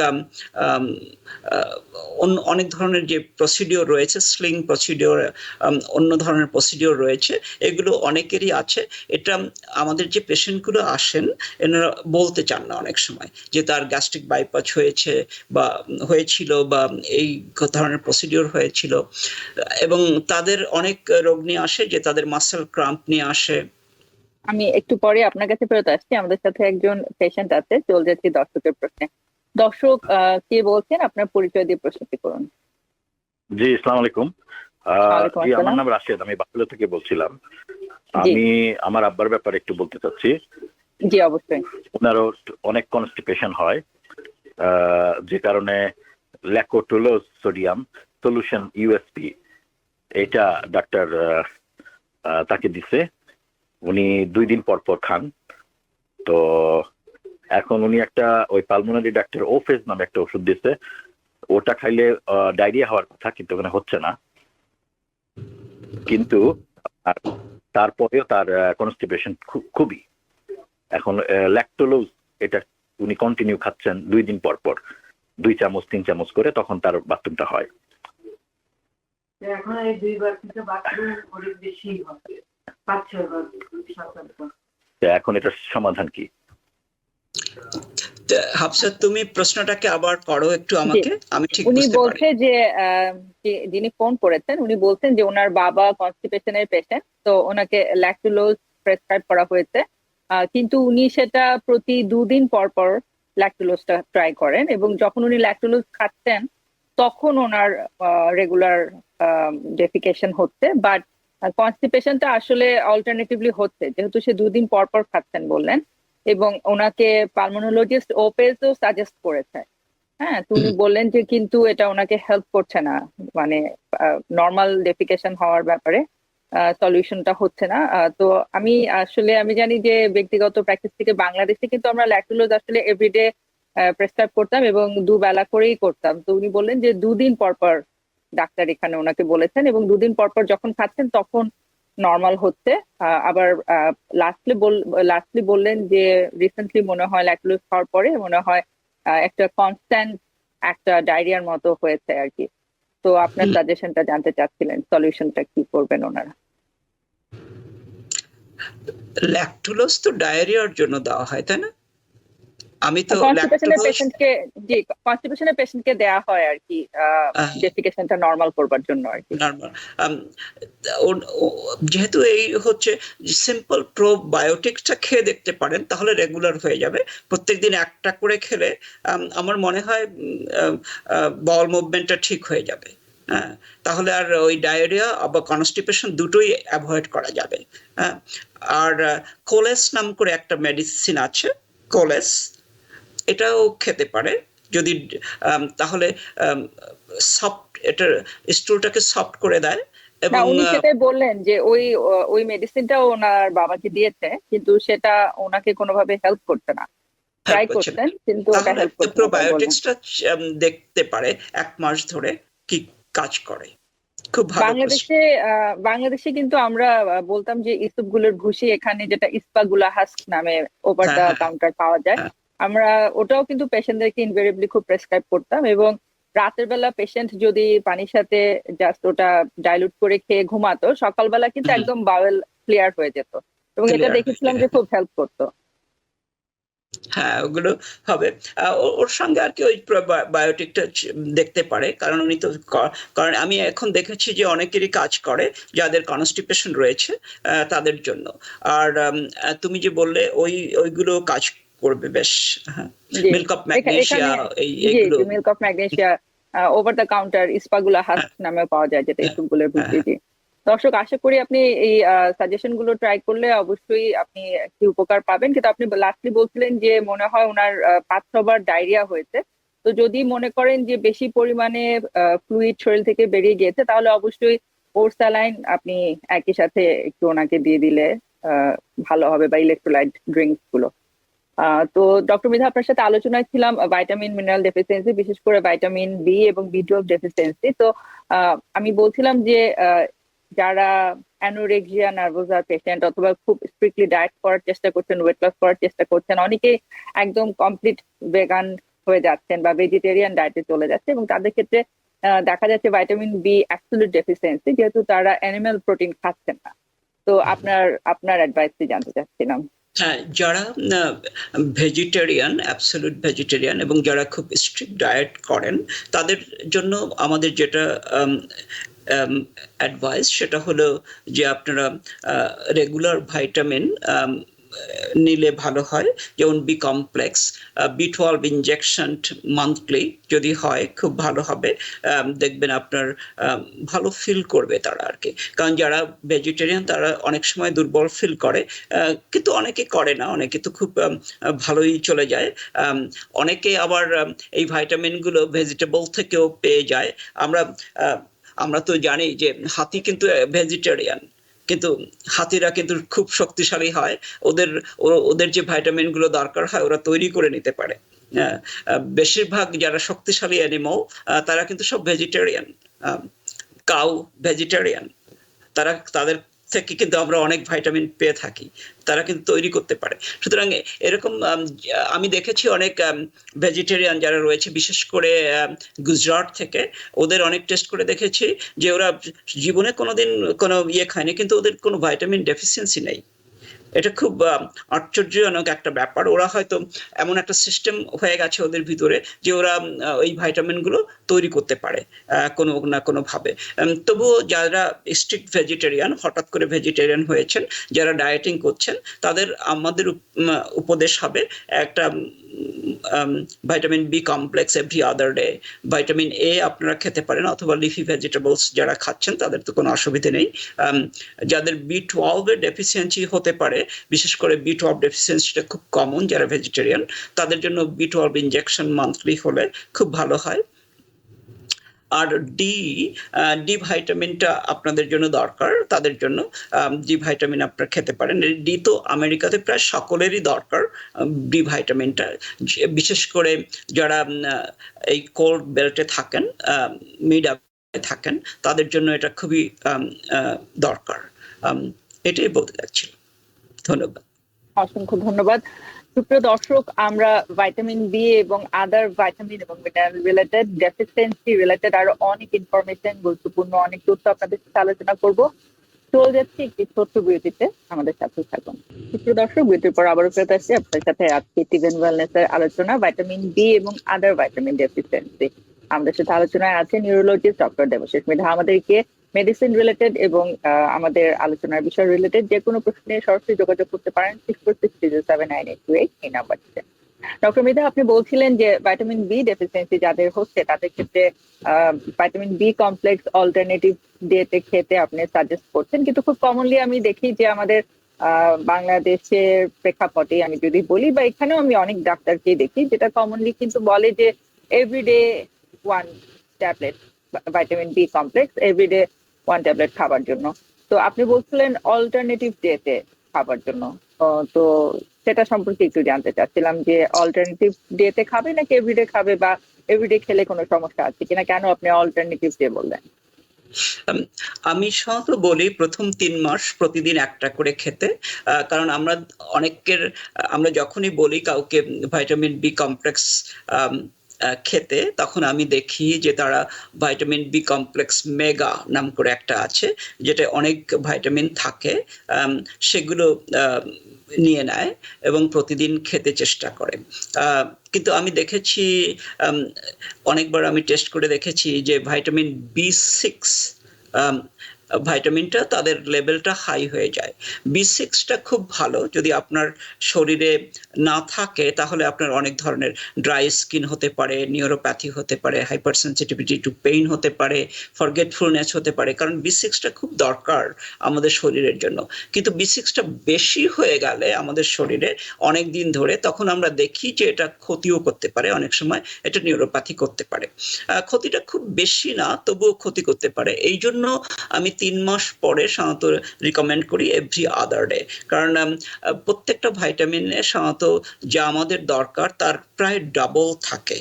অনেক ধরনের যে প্রসিডিওর রয়েছে, স্লিং প্রসিডিওর, অন্য ধরনের প্রসিডিওর রয়েছে, এগুলো অনেকেরই আছে। এটা আমাদের যে পেশেন্টগুলো আসেন এনারা বলতে চান না অনেক সময় যে তার গ্যাস্ট্রিক বাইপাস হয়েছে বা হয়েছিল বা এই ধরনের প্রসিডিওর হয়েছিল। এবং তাদের অনেক রোগ নিয়ে আসে, যে তাদের মাসেল ক্রাম্প নিয়ে আসে। আমি একটু পরে আপনার কাছে ফেরত আসছি, আমাদের সাথে একজন পেশেন্ট আছে, চলে যাচ্ছি দর্শকের প্রশ্নে। দর্শক কে বলছেন, আপনার পরিচয় দিয়ে প্রশ্নটি করুন। জি, আসসালামু আলাইকুম। ওয়ালাইকুম জি, আমার আসসালাম। নাম রাশেদ, আমি বাকুলা থেকে বলছিলাম। জি আমি আমার আব্বার ব্যাপারে একটু বলতে চাচ্ছি। জি অবশ্যই। ওনারও অনেক কনস্টিপেশন হয়, যে কারণে ল্যাকোটোলোজ সোডিয়াম সলিউশন ইউএসপি এটা ডাক্তার তাকে দিছে। উনি 2 দিন পর পর খান। তো এখন উনি একটা ওই পালমোনারি ডাক্তার ওফেজ নামে একটা ওষুধ দিছে, ওটা খাইলে ডায়রিয়া হওয়ার কথা, কিন্তু ওখানে হচ্ছে না। কিন্তু তারপরেও তার কনস্টিপেশন খুবই। এখন ল্যাকটোলোজ এটা উনি কন্টিনিউ খাচ্ছেন 2 দিন পর পর, 2 চামচ 3 চামচ করে, তখন তার বাথরুমটা হয়। এখন এই 2 বার থেকে বাথরুম অনেক বেশি হবে, 5-6 বার 7-8 বার। এখন এটার সমাধান কি? হাফসা, তুমি প্রশ্নটাকে আবার করো একটু আমাকে, আমি ঠিক উনি বুঝতে পারি। বলছে যে যিনি ফোন করেছেন উনি বলছেন যে ওনার বাবা কনস্টিপেশনের পেশেন্ট, তো ওনাকে ল্যাকটোলোজ প্রেসক্রাইব করা হয়েছে। কিন্তু উনি সেটা প্রতি 2 দিন পর পর ল্যাকটোলোজটা ট্রাই করেন এবং যখন উনি ল্যাকটোলোজ খাচ্ছেন তখন ওনার রেগুলার ডেফিকেশন হচ্ছে, বাট কনস্টিপেশনটা আসলে অল্টারনেটিভলি হচ্ছে যেহেতু সে 2 দিন পর পর খাচ্ছেন বললেন। এবং ওনাকে পালমোনোলজিস্ট ওপেজও সাজেস্ট করেছে। হ্যাঁ, তো উনি বললেন যে কিন্তু এটা ওনাকে হেল্প করছে না, মানে নর্মাল ডেফিকেশন হওয়ার ব্যাপারে। সলিউশনটা হচ্ছে না। তো আমি জানি যে ব্যক্তিগত প্র্যাকটিস থেকে বাংলাদেশে কিন্তু আমরা ল্যাকটুলোজ আসলে এভরিডে প্রেসক্রাইব করতাম এবং দুবেলা করেই করতাম। তো উনি বললেন যে 2 দিন পর পর ডাক্তার এখানে ওনাকে বলেছেন, এবং 2 দিন পর পর যখন খাচ্ছেন তখন নর্মাল হচ্ছে। আবার লাস্টলি বললেন যে রিসেন্টলি মনে হয় ল্যাকটুলোজ খাওয়ার পরে মনে হয় একটা কনস্ট্যান্ট একটা ডায়রিয়ার মতো হয়েছে আর কি। তো আপনার সাজেশনটা জানতে চাচ্ছিলেন, সলিউশনটা কি করবেন ওনারা? ল্যাকটুলোজ তো ডায়রিয়ার জন্য দেওয়া হয়, তাই না? আমি তো কনস্টিপেশনের ল্যাকটুলোজ পেশেন্টকে, জি, কনস্টিপেশনের পেশেন্টকে দেয়া হয় আর কি, ডেফিকেশনটা নরমাল করবার জন্য আর কি। নর্মাল, যেহেতু এই হচ্ছে সিম্পল প্রোবায়োটিকটা খেয়ে দেখতে পারেন, তাহলে রেগুলার হয়ে যাবে। প্রত্যেকদিন একটা করে খেলে আমার মনে হয় বল মুভমেন্টটা ঠিক হয়ে যাবে। হ্যাঁ, তাহলে আর ওই ডায়রিয়া বা কনস্টিপেশন দুটোই অ্যাভয়েড করা যাবে। হ্যাঁ, আর কোলেস নাম করে একটা মেডিসিন আছে, কোলেস, এটাও খেতে পারে যদি তাহলে সফট, এটা স্টুলটাকে সফট করে দেয়। না, এবং উনি সেটাই বললেন যে ওই মেডিসিনটা ওনার বাবাকে দিয়েছে, কিন্তু সেটা ওনাকে কোনোভাবে হেল্প করছে না। ট্রাই হেল্প করছে না, করছেন কিন্তু ওটা তাহলে হেল্প করছে না, তাই বললেন। প্রোবায়োটিক্সটা দেখতে পারে 1 মাস ধরে কি কাজ করে। খুব ভালো প্রশ্ন। বাংলাদেশে কিন্তু আমরা বলতাম যে ইসুপ গুলোর ভুসি, এখানে যেটা ইস্পাগুলা হাস্ক নামে ওভার হ্যাঁ দ্য হ্যাঁ কাউন্টার পাওয়া যায়, হ্যাঁ আমরা ওটাও কিন্তু পেশেন্টদেরকে ইনভেরিয়েবলি খুব প্রেসক্রাইব করতাম। এবং রাতের বেলা পেশেন্ট যদি পানির সাথে জাস্ট ওটা ডাইলুট করে খেয়ে ঘুমাতো, সকালবেলা কিন্তু হুম, একদম বাওয়েল ক্লিয়ার হয়ে যেত, এবং এটা ক্লিয়ার হয়ে দেখেছিলাম যায়। যে খুব হেল্প করতো। হ্যাঁ, ওগুলো হবে। ওর সঙ্গে আর কি ওই বায়োটিকটা দেখতে পারে, কারণ উনি তো কারণ আমি এখন দেখেছি যে অনেকেরই কাজ করে যাদের কনস্টিপেশন রয়েছে তাদের জন্য। আর তুমি যে বললে ওইগুলো কাজ করবে বেশ। হ্যাঁ, জি, মিল্ক অফ ম্যাগনেসিয়া, জি এইগুলো। জি, milk of magnesia over the counter ispaghula হ্যাঁ হাস্ক নামে পাওয়া যায়, যেটা হ্যাঁ ইসুপ গুলোর হ্যাঁ ভুসি। জি, দর্শক, আশা করি আপনি এই সাজেশন গুলো ট্রাই করলে অবশ্যই আপনি একটি উপকার পাবেন। কিন্তু আপনি লাস্টলি বলছিলেন যে মনে হয় ওনার 5-6 বার ডায়রিয়া হয়েছে। তো যদি মনে করেন যে বেশি পরিমাণে ফ্লুইড শরীর থেকে বেরিয়ে গিয়েছে, তাহলে অবশ্যই ওরসালাইন আপনি একই সাথে একটু ওনাকে দিয়ে দিলে আহ, ভালো হবে, বা ইলেকট্রোলাইট ড্রিঙ্কস গুলো। তো ডক্টর মৃধা, আপনার সাথে আলোচনায় ছিলাম ভাইটামিন মিনারেল ডেফিসিয়েন্সি, বিশেষ করে ভাইটামিন বি এবং বি12 ডেফিসিয়েন্সি। তো আমি বলছিলাম যে যারা অ্যানোরেক্সিয়া নার্ভোসা পেশেন্ট, অথবা খুব স্ট্রিক্টলি ডায়েট করার চেষ্টা করছেন, ওয়েট লস করার চেষ্টা করছেন, অনেকেই একদম কমপ্লিট ভেগান হয়ে যাচ্ছেন বা ভেজিটেরিয়ান ডায়েটে চলে যাচ্ছে, এবং তাদের ক্ষেত্রে দেখা যাচ্ছে ভাইটামিন বি অ্যাবসলিউট ডেফিসিয়েন্সি, যেহেতু তারা অ্যানিমাল প্রোটিন খাচ্ছেন না। তো আপনার অ্যাডভাইসটি জানতে চাচ্ছিলাম। হ্যাঁ, যারা ভেজিটেরিয়ান, অ্যাবসলিউট ভেজিটেরিয়ান, এবং যারা খুব স্ট্রিক্ট ডায়েট করেন, তাদের জন্য আমাদের যেটা অ্যাডভাইস সেটা হলো যে আপনারা রেগুলার ভাইটামিন নিলে ভালো হয়। যেমন বি কমপ্লেক্স, বি12 ইনজেকশন মান্থলি যদি হয় খুব ভালো হবে। দেখবেন আপনার ভালো ফিল করবে তারা আর কি। কারণ যারা ভেজিটেরিয়ান তারা অনেক সময় দুর্বল ফিল করে, কিন্তু অনেকে করে না, অনেকে তো খুব ভালোই চলে যায়। অনেকে আবার এই ভাইটামিনগুলো ভেজিটেবল থেকেও পেয়ে যায়। আমরা তো জানি যে হাতি কিন্তু ভেজিটেরিয়ান, কিন্তু হাতিরা কিন্তু খুব শক্তিশালী হয়। ওদের যে ভাইটামিন গুলো দরকার হয় ওরা তৈরি করে নিতে পারে। বেশিরভাগ যারা শক্তিশালী অ্যানিমাল তারা কিন্তু সব ভেজিটেরিয়ান। কাউ ভেজিটেরিয়ান, তাদের থেকে কিন্তু আমরা অনেক ভাইটামিন পেয়ে থাকি, তারা কিন্তু তৈরি করতে পারে। সুতরাং এরকম আমি দেখেছি অনেক ভেজিটেরিয়ান যারা রয়েছে, বিশেষ করে গুজরাট থেকে, ওদের অনেক টেস্ট করে দেখেছি যে ওরা জীবনে কোনোদিন কোনো খায়নি, কিন্তু ওদের কোনো ভাইটামিন ডেফিসিয়েন্সি নেই। এটা খুব আশ্চর্যজনক একটা ব্যাপার। ওরা হয়তো এমন একটা সিস্টেম হয়ে গেছে ওদের ভিতরে যে ওরা ওই ভাইটামিন গুলো তৈরি করতে পারে কোনো না কোনো ভাবে। তবুও যারা স্ট্রিক্ট ভেজিটেরিয়ান, হঠাৎ করে ভেজিটেরিয়ান হয়েছেন, যারা ডায়েটিং করছেন, তাদের আমাদের উপদেশ হবে একটা vitamin B complex every other day. Vitamin A আপনারা খেতে পারেন, অথবা লিফি ভেজিটেবলস যারা খাচ্ছেন তাদের তো কোনো অসুবিধা নেই। যাদের বি12 এর ডেফিসিয়েন্সি হতে পারে, বিশেষ করে বি12 ডেফিসিয়েন্সিটা খুব কমন যারা ভেজিটেরিয়ান, তাদের জন্য বি12 ইনজেকশন মান্থলি হলে খুব ভালো হয়। আর ডি ডি ভাইটামিনটা আপনাদের জন্য দরকার, তাদের জন্য ডি ভাইটামিন আপনারা খেতে পারেন। ডি তো আমেরিকাতে প্রায় সকলেরই দরকার ডি ভাইটামিনটা, বিশেষ করে যারা এই কোল্ড বেল্টে থাকেন, মিড থাকেন, তাদের জন্য এটা খুবই দরকার। এটাই বলতে যাচ্ছিল। ধন্যবাদ। অসংখ্য ধন্যবাদ। সুপ্রিয় দর্শক, আমরা ভাইটামিন বি এবং আদার ভাইটামিন এবং মিনারেল রিলেটেড, ডেফিসিয়েন্সি রিলেটেড আরো অনেক ইনফরমেশন, গুরুত্বপূর্ণ অনেক তথ্য আপনাদের সাথে আলোচনা করব। চলে যাচ্ছি একটি ছোট্ট বিরতিতে, আমাদের সাথে থাকুন। সুপ্রিয় দর্শক, বিরতির পর আবারও ফেরত আসছি আপনার সাথে আজকে টিভেন ওয়েলনেস এর আলোচনা ভাইটামিন বি এবং আদার ভাইটামিন ডেফিসিয়েন্সি। আমাদের সাথে আলোচনায় আছে নিউরোলজিস্ট ডক্টর দেবাশিস মৃধা। আমাদেরকে মেডিসিন রিলেটেড এবং আমাদের আলোচনার বিষয় রিলেটেড যে কোনো প্রশ্নে সরাসরি যোগাযোগ করতে পারেন 6463079828 এই নাম্বারটিতে। ডক্টর মৃধা, আপনি বলছিলেন যে ভাইটামিন বি ডেফিসিয়েন্সি যাদের হচ্ছে তাদের ক্ষেত্রে ভাইটামিন বি কমপ্লেক্স অল্টারনেটিভ ডেতে খেতে আপনি সাজেস্ট করছেন, কিন্তু খুব কমনলি আমি দেখি যে আমাদের বাংলাদেশের প্রেক্ষাপটে আমি যদি বলি বা এখানেও আমি অনেক ডাক্তারকে দেখি যেটা কমনলি কিন্তু বলে যে every day 1 tablet vitamin B complex, every day 1 tablet খাবার জন্য। তো আপনি বলছিলেন অল্টারনেটিভ ডেতে খাবার জন্য, তো সেটা সম্পর্কে একটু জানতে চাচ্ছিলাম যে অল্টারনেটিভ ডেতে খাবে নাকি এভরিডে খাবে, বা এভরিডে খেলে কোনো সমস্যা আছে কিনা, কেন আপনি অল্টারনেটিভ ডে বললেন? আমি সাধারণত বলি প্রথম 3 মাস প্রতিদিন একটা করে খেতে, কারণ আমরা যখনই বলি কাউকে ভাইটামিন বি কমপ্লেক্স খেতে, তখন আমি দেখি যে তারা ভাইটামিন বি কমপ্লেক্স মেগা নাম করে একটা আছে, যেটা অনেক ভাইটামিন থাকে, সেগুলো নিয়ে নেয় এবং প্রতিদিন খেতে চেষ্টা করে। কিন্তু আমি দেখেছি, অনেকবার আমি টেস্ট করে দেখেছি যে ভাইটামিন B6 ভাইটামিনটা তাদের লেভেলটা হাই হয়ে যায়। B6টা খুব ভালো, যদি আপনার শরীরে না থাকে তাহলে আপনার অনেক ধরনের ড্রাই স্কিন হতে পারে, নিউরোপ্যাথি হতে পারে, হাইপার সেন্সিটিভিটি টু পেইন হতে পারে, ফরগেটফুলনেস হতে পারে, কারণ B6টা খুব দরকার আমাদের শরীরের জন্য। কিন্তু B6টা বেশি হয়ে গেলে আমাদের শরীরে অনেক দিন ধরে, তখন আমরা দেখি যে এটা ক্ষতিও করতে পারে, অনেক সময় এটা নিউরোপ্যাথি করতে পারে। ক্ষতিটা খুব বেশি না, তবুও ক্ষতি করতে পারে। এই জন্য আমি 3 মাস পরে সাধারণত রিকমেন্ড করি এভরি আদার ডে, কারণ প্রত্যেকটা ভাইটামিনে সাধারণত যা আমাদের দরকার তার প্রায় ডাবল থাকে,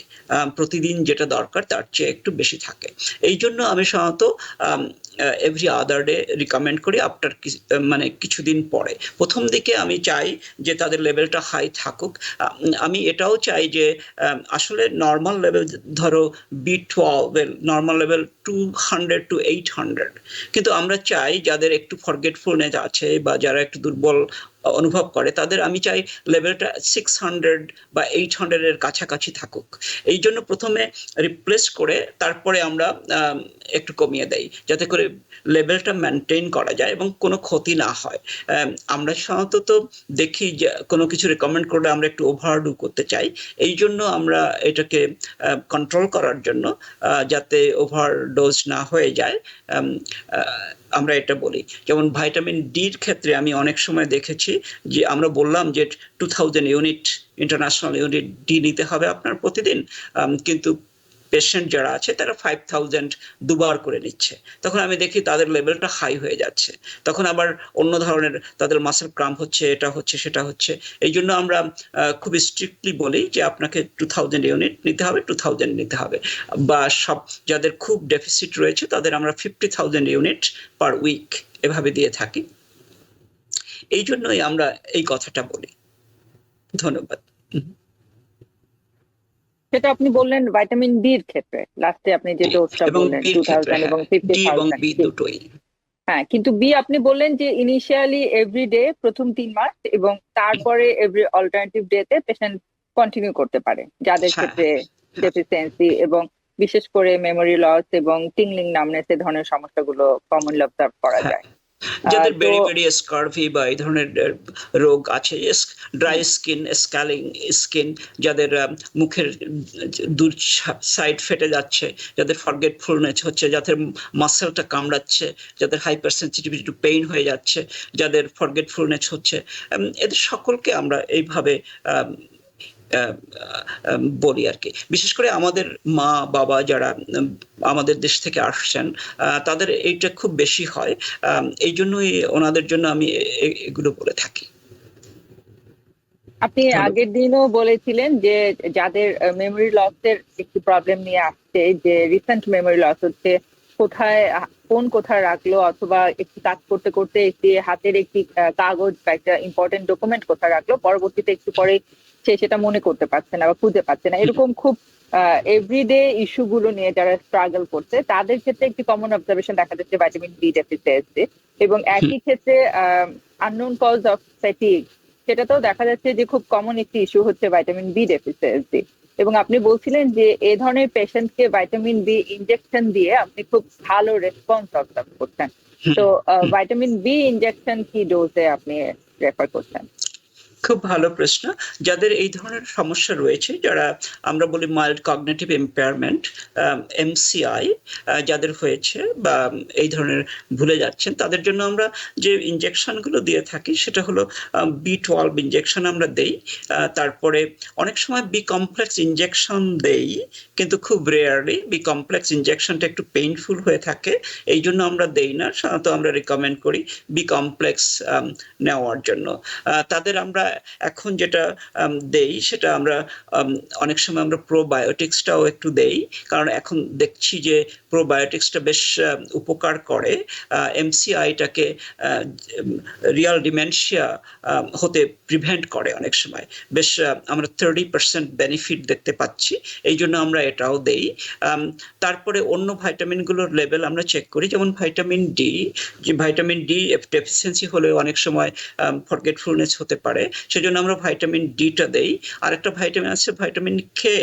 প্রতিদিন যেটা দরকার তার চেয়ে একটু বেশি থাকে। এই জন্য আমি সাধারণত এভরি আদার ডে রিকমেন্ড করি আফটার কিছুদিন পরে। প্রথম দিকে আমি চাই যে তাদের লেভেলটা হাই থাকুক। আমি এটাও চাই যে আসলে নর্মাল লেভেল, ধরো B12 নর্মাল লেভেল 200 to 800, কিন্তু আমরা চাই যাদের একটু ফরগেটফুলনেস আছে বা যারা একটু দুর্বল অনুভব করে তাদের আমি চাই লেভেলটা 600 বা 800 এর কাছাকাছি থাকুক। এই জন্য প্রথমে রিপ্লেস করে তারপরে আমরা একটু কমিয়ে দেই, যাতে করে লেভেলটা মেনটেন করা যায় এবং কোনো ক্ষতি না হয়। আমরা সাধারণত দেখি যে কোনো কিছু রেকমেন্ড করলে আমরা একটু ওভারডু করতে চাই, এই জন্য আমরা এটাকে কন্ট্রোল করার জন্য, যাতে ওভারডোজ না হয়ে যায়, আমরা এটা বলি। যেমন ভাইটামিন ডির ক্ষেত্রে আমি অনেক সময় দেখেছি যে আমরা বললাম যে 2000 ইউনিট ইন্টারন্যাশনাল ইউনিট ডি নিতে হবে আপনার প্রতিদিন, কিন্তু পেশেন্ট যারা আছে তারা 5000 দুবার করে নিচ্ছে। তখন আমি দেখি তাদের লেভেলটা হাই হয়ে যাচ্ছে, তখন আবার অন্য ধরনের তাদের মাসেল ক্রাম্প হচ্ছে, এটা হচ্ছে সেটা হচ্ছে। এই জন্য আমরা খুব স্ট্রিক্টলি বলি যে আপনাকে 2000 ইউনিট নিতে হবে, 2000 নিতে হবে, বা সব যাদের খুব ডেফিসিট রয়েছে তাদের আমরা 50,000 ইউনিট পার উইক এভাবে দিয়ে থাকি। এই জন্যই আমরা এই কথাটা বলি। ধন্যবাদ। সেটা আপনি বললেন ভাইটামিন ডি এর ক্ষেত্রে, লাস্টে আপনি যে ডোজটা বললেন 2000 এবং 50,000। হ্যাঁ, কিন্তু বি আপনি বললেন যে ইনিশিয়ালি এভরিডে প্রথম 3 মাস এবং তারপরে এভরি অল্টারনেটিভ ডেতে পেশেন্ট কন্টিনিউ করতে পারে, যাদের ক্ষেত্রে ডেফিসিয়েন্সি এবং বিশেষ করে মেমোরি লস এবং টিংলিং নামনেস এই ধরনের সমস্যাগুলো কমনলি অবজার্ভ করা যায়। যাদের ভেরি ভেরি স্কারভি বা এই ধরনের রোগ আছে, ড্রাই স্কিন, স্ক্যালিং স্কিন, যাদের মুখের দু সাইড ফেটে যাচ্ছে, যাদের ফরগেটফুলনেস হচ্ছে, যাদের মাসেলটা কামড়াচ্ছে, যাদের হাইপার সেন্সিটিভিটি টু পেইন হয়ে যাচ্ছে, যাদের ফরগেটফুলনেস হচ্ছে, এদের সকলকে আমরা এইভাবে বলি আর কি। বিশেষ করে আমাদের মা বাবা যারা আমাদের দেশ থেকে আসছেন, তাদের এইটা খুব বেশি হয়। এই জন্যই ওনাদের জন্য আমি এগুলো বলে থাকি। আপনি আগের দিনও বলেছিলেন যে যাদের মেমোরি লসের একটি প্রবলেম নিয়ে আসছে, যে রিসেন্ট মেমোরি লস হচ্ছে, কোথায় ফোন কোথায় রাখলো, অথবা একটি কাজ করতে করতে একটি হাতের একটি কাগজ বা একটা ইম্পর্টেন্ট ডকুমেন্ট কোথায় রাখলো, পরবর্তীতে একটু পরে সে সেটা মনে করতে পারছে না বা খুঁজে পাচ্ছে না, এরকম খুব এভরিডে ইস্যু গুলো নিয়ে যারা স্ট্রাগল করছে তাদের ক্ষেত্রে একটি কমন অবজারভেশন দেখা যাচ্ছে ভিটামিন ডি ডেফিসিয়েন্সি। এবং একই ক্ষেত্রে আননোন কজ অফ ফ্যাটিগ, সেটাতেও দেখা যাচ্ছে যে খুব কমন একটি ইস্যু হচ্ছে ভিটামিন বি ডেফিসিয়েন্সি। এবং আপনি বলছিলেন যে এই ধরনের পেশেন্টকে ভিটামিন বি ইনজেকশন দিয়ে আপনি খুব ভালো রেসপন্স অবজার্ভ করছেন। তো ভিটামিন বি ইনজেকশন কি ডোজে আপনি রেফার করছেন? খুব ভালো প্রশ্ন। যাদের এই ধরনের সমস্যা রয়েছে, যারা আমরা বলি মাইল্ড কগনিটিভ ইম্পেয়ারমেন্ট, এমসিআই যাদের হয়েছে বা এই ধরনের ভুলে যাচ্ছেন, তাদের জন্য আমরা যে ইনজেকশনগুলো দিয়ে থাকি সেটা হলো B12 ইনজেকশন আমরা দেই। তারপরে অনেক সময় বি কমপ্লেক্স ইনজেকশন দেই, কিন্তু খুব রেয়ারলি। বি কমপ্লেক্স ইনজেকশনটা একটু পেইনফুল হয়ে থাকে, এই জন্য আমরা দেই না। সাধারণত আমরা রিকমেন্ড করি বি কমপ্লেক্স নেওয়ার জন্য। তাদের আমরা এখন যেটা দেই সেটা আমরা অনেক সময় আমরা প্রোবায়োটিক্সটাও একটু দেই, কারণ এখন দেখছি যে প্রোবায়োটিক্সটা বেশ উপকার করে এমসিআইটাকে, রিয়াল ডিমেনশিয়া হতে প্রিভেন্ট করে অনেক সময়। বেশ আমরা 30% বেনিফিট দেখতে পাচ্ছি, এই জন্য আমরা এটাও দেই। তারপরে অন্য ভাইটামিনগুলোর লেভেল আমরা চেক করি, যেমন ভিটামিন ডি। যে ভিটামিন ডি ডেফিসিয়েন্সি হলে অনেক সময় ফরগেটফুলনেস হতে পারে, সেজন্য আমরা ভিটামিন ডিটা দেই। আর একটা ভিটামিন আছে ভিটামিন কে,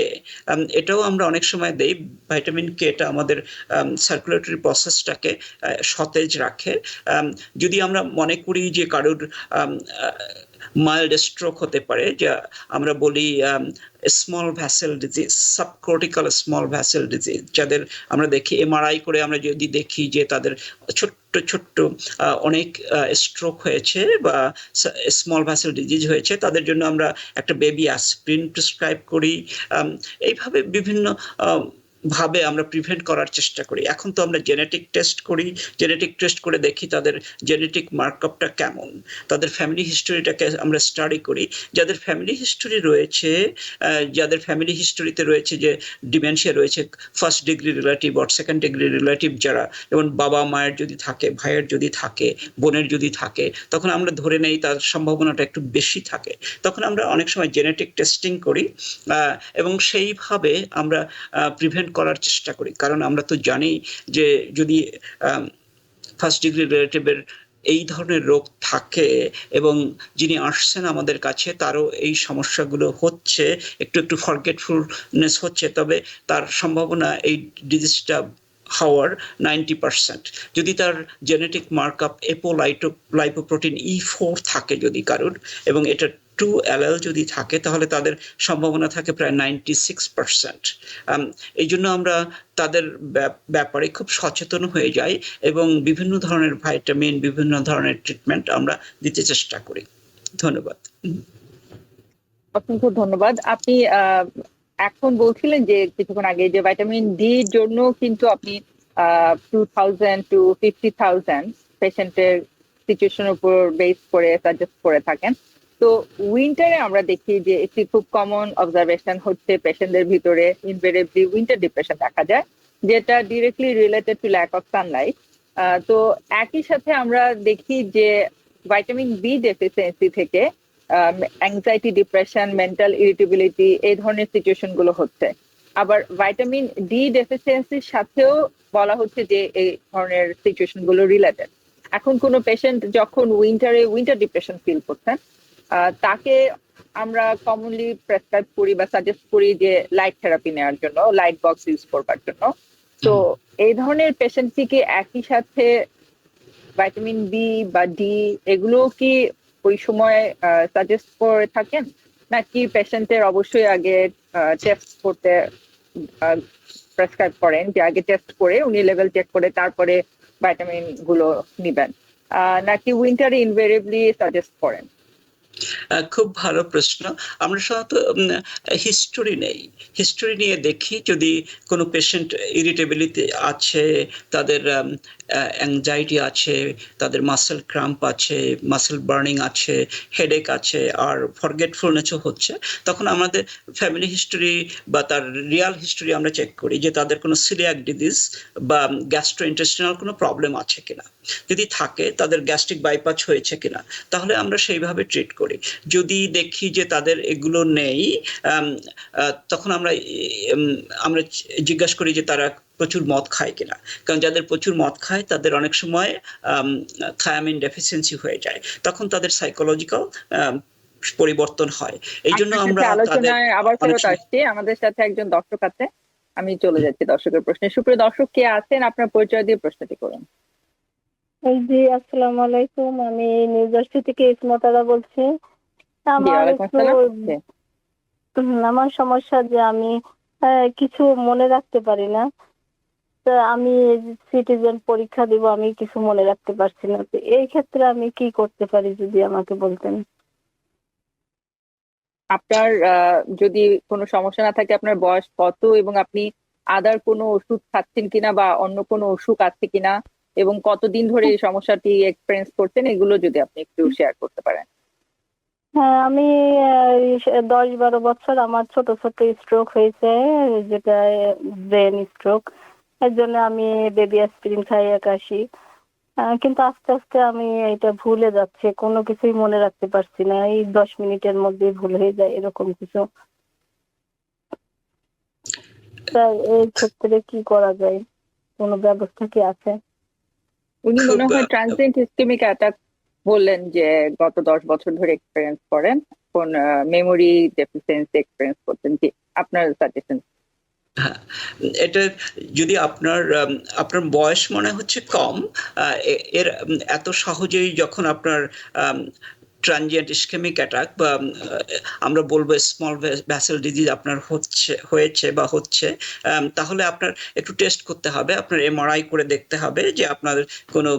এটাও আমরা অনেক সময় দেই। ভিটামিন কেটা আমাদের সার্কুলেটরি প্রসেসটাকে সতেজ রাখে। যদি আমরা মনে করি যে কারোর মাইল্ড স্ট্রোক হতে পারে, যা আমরা বলি small vessel disease, subcortical small vessel disease, যাদের আমরা দেখি এমআরআই করে আমরা যদি দেখি যে তাদের ছোট্ট ছোট্ট অনেক স্ট্রোক হয়েছে বা স্মল ভ্যাসেল ডিজিজ হয়েছে, তাদের জন্য আমরা একটা বেবি অ্যাসপ্রিন প্রেসক্রাইব করি। এইভাবে বিভিন্ন ভাবে আমরা প্রিভেন্ট করার চেষ্টা করি। এখন তো আমরা জেনেটিক টেস্ট করি, জেনেটিক টেস্ট করে দেখি তাদের জেনেটিক মার্কআপটা কেমন, তাদের ফ্যামিলি হিস্টোরিটাকে আমরা স্টাডি করি। যাদের ফ্যামিলি হিস্টোরি রয়েছে, যাদের ফ্যামিলি হিস্টোরিতে রয়েছে যে ডিমেনশিয়া রয়েছে, ফার্স্ট ডিগ্রি রিলেটিভ আর সেকেন্ড ডিগ্রি রিলেটিভ, যারা যেমন বাবা মায়ের যদি থাকে, ভাইয়ের যদি থাকে, বোনের যদি থাকে, তখন আমরা ধরে নেই তার সম্ভাবনাটা একটু বেশি থাকে। তখন আমরা অনেক সময় জেনেটিক টেস্টিং করি এবং সেইভাবে আমরা প্রিভেন্ট করার চেষ্টা করি। কারণ আমরা তো জানি যে যদি ফার্স্ট ডিগ্রি রিলেটিভের এই ধরনের রোগ থাকে এবং যিনি আসছেন আমাদের কাছে তারও এই সমস্যাগুলো হচ্ছে, একটু একটু ফরগেটফুলনেস হচ্ছে, তবে তার সম্ভাবনা এই ডিজিজটা হওয়ার 90%। যদি তার জেনেটিক মার্কআপ এপোলাইপোপ্রোটিন E4 থাকে যদি কারোর, এবং এটা 2 অ্যালেল যদি থাকে, তাহলে তাদের সম্ভাবনা থাকে প্রায় 96%। এই জন্য আমরা তাদের ব্যাপারে খুব সচেতন হয়ে যাই এবং বিভিন্ন ধরনের ভাইটামিন, বিভিন্ন ধরনের ট্রিটমেন্ট আমরা দিতে চেষ্টা করি। ধন্যবাদ। অসংখ্য ধন্যবাদ। আপনি এখন বলছিলেন যে কিছুক্ষণ আগে যে ভিটামিন ডি জন্য কিন্তু আপনি 2000 to 50,000 পেশেন্টের সিচুয়েশনের উপর বেস করে সাজেস্ট করে থাকেন। তো উইন্টারে আমরা দেখি যে একটি খুব কমন অবজারভেশন হচ্ছে পেশেন্টদের ভিতরে ইনভেরিয়েবলি উইন্টার ডিপ্রেশন দেখা যায়, যেটা directly related to lack of sunlight. তো একই সাথে আমরা দেখি যে ভিটামিন বি ডেফিসিয়েন্সি থেকে অ্যাংজাইটি, ডিপ্রেশন, মেন্টাল ইরিটেবিলিটি, এই ধরনের সিচুয়েশন গুলো হচ্ছে। আবার ভিটামিন ডি ডেফিসিয়েন্সির সাথেও বলা হচ্ছে যে এই ধরনের সিচুয়েশন গুলো রিলেটেড। এখন কোনো পেশেন্ট যখন উইন্টারে উইন্টার ডিপ্রেশন ফিল করছেন, তাকে আমরা কমনলি প্রেসক্রাইব করি বা সাজেস্ট করি যে লাইট থেরাপি নেওয়ার জন্য, লাইট বক্স ইউজ করবার জন্য। তো এই ধরনের পেশেন্ট কি একই সাথে ভিটামিন বি বা ডি এগুলো কি ওই সময় সাজেস্ট করে থাকেন, নাকি পেশেন্টের অবশ্যই আগে টেস্ট করতে প্রেসক্রাইব করেন, যে আগে টেস্ট করে উনি লেভেল চেক করে তারপরে ভিটামিন গুলো নিবেন, নাকি উইন্টারে ইনভেরিয়েবলি সাজেস্ট করেন? খুব ভালো প্রশ্ন। আমরা সাধারণত হিস্টোরি নেই। হিস্টোরি নিয়ে দেখি যদি কোনো পেশেন্ট ইরিটেবিলিটি আছে, তাদের অ্যাংজাইটি আছে, তাদের মাসল ক্রাম্প আছে, মাসল বার্নিং আছে, হেডেক আছে, আর ফরগেটফুলনেসও হচ্ছে, তখন আমাদের ফ্যামিলি হিস্টোরি বা তার রিয়াল হিস্টোরি আমরা চেক করি যে তাদের কোনো সিলিয়াক ডিজিজ বা গ্যাস্ট্রোইন্টেস্টিনাল কোনো প্রবলেম আছে কিনা। যদি থাকে, তাদের গ্যাস্ট্রিক বাইপাস হয়েছে কিনা, তাহলে আমরা সেইভাবে ট্রিট করি। যদি দেখি যে তাদের এগুলো নেই, তখন আমরা জিজ্ঞাসা করি যে তারা প্রচুর মদ খায় কিনা। কারণ যাদের প্রচুর মদ খায় তাদের অনেক সময় থায়ামিন ডেফিসিয়েন্সি হয়ে যায়, তখন তাদের সাইকোলজিক্যাল পরিবর্তন হয়। এই জন্য আপনার আমরা সাথে তাদের আলোচনায় আবার অনেক ফেরত সময় আসছি, আমাদের সাথে একজন দর্শক আছে, আমি চলে যাচ্ছি দর্শকের প্রশ্নে। সুপ্রিয় দর্শক, কে আছেন? আপনার পরিচয় দিয়ে প্রশ্নটি করুন। জি, আসসালামু আলাইকুম। আমি নিউ জার্সি থেকে ইসমতারা বলছি। জি, আমার ওয়ালাইকুম একটু আসসালাম। জি, আমার সমস্যা যে আমি কিছু মনে রাখতে পারি না। তা আমি সিটিজেন পরীক্ষা দিব, আমি কিছু মনে রাখতে পারছি না। তো এই ক্ষেত্রে আমি কি করতে পারি যদি আমাকে বলতেন। আপনার যদি কোনো সমস্যা না থাকে, আপনার বয়স কত এবং আপনি আদার কোনো ওষুধ খাচ্ছেন কিনা বা অন্য কোনো অসুখ আছে কিনা এবং কতদিন ধরে এই সমস্যাটি এক্সপেরিয়েন্স করছেন, এগুলো যদি আপনি একটু শেয়ার করতে পারেন। হ্যাঁ, আমি 10-12 বছর আমার ছোট ছোট স্ট্রোক হয়েছে, যেটা ব্রেন স্ট্রোক। এর জন্য আমি বেবি অ্যাসপিরিন খাই 81। কিন্তু আস্তে আস্তে আমি এটা ভুলে যাচ্ছি, কোনো কিছুই মনে রাখতে পারছি না। এই 10 মিনিটের মধ্যে ভুল হয়ে যায়, এরকম কিছু। তাই এই ক্ষেত্রে কি করা যায়, কোনো ব্যবস্থা কি আছে? উনি খুব মনে হয় ট্রানজিয়েন্ট ইসকেমিক অ্যাটাক বললেন যে গত 10 বছর ধরে এক্সপেরিয়েন্স করেন, কোন মেমোরি ডেফিসিয়েন্সি এক্সপেরিয়েন্স করতেন। জি, আপনার সাজেশন। হ্যাঁ, এটা যদি আপনার বয়স মনে হচ্ছে কম, এর এত সহজেই যখন আপনার ট্রানজিয়েন্ট ইসকেমিক অ্যাটাক বা আমরা বলবো স্মল ভ্যাসেল ডিজিজ আপনার হয়েছে বা হচ্ছে, তাহলে আপনার একটু টেস্ট করতে হবে, আপনার এমআরআই করে দেখতে হবে যে আপনার কোনো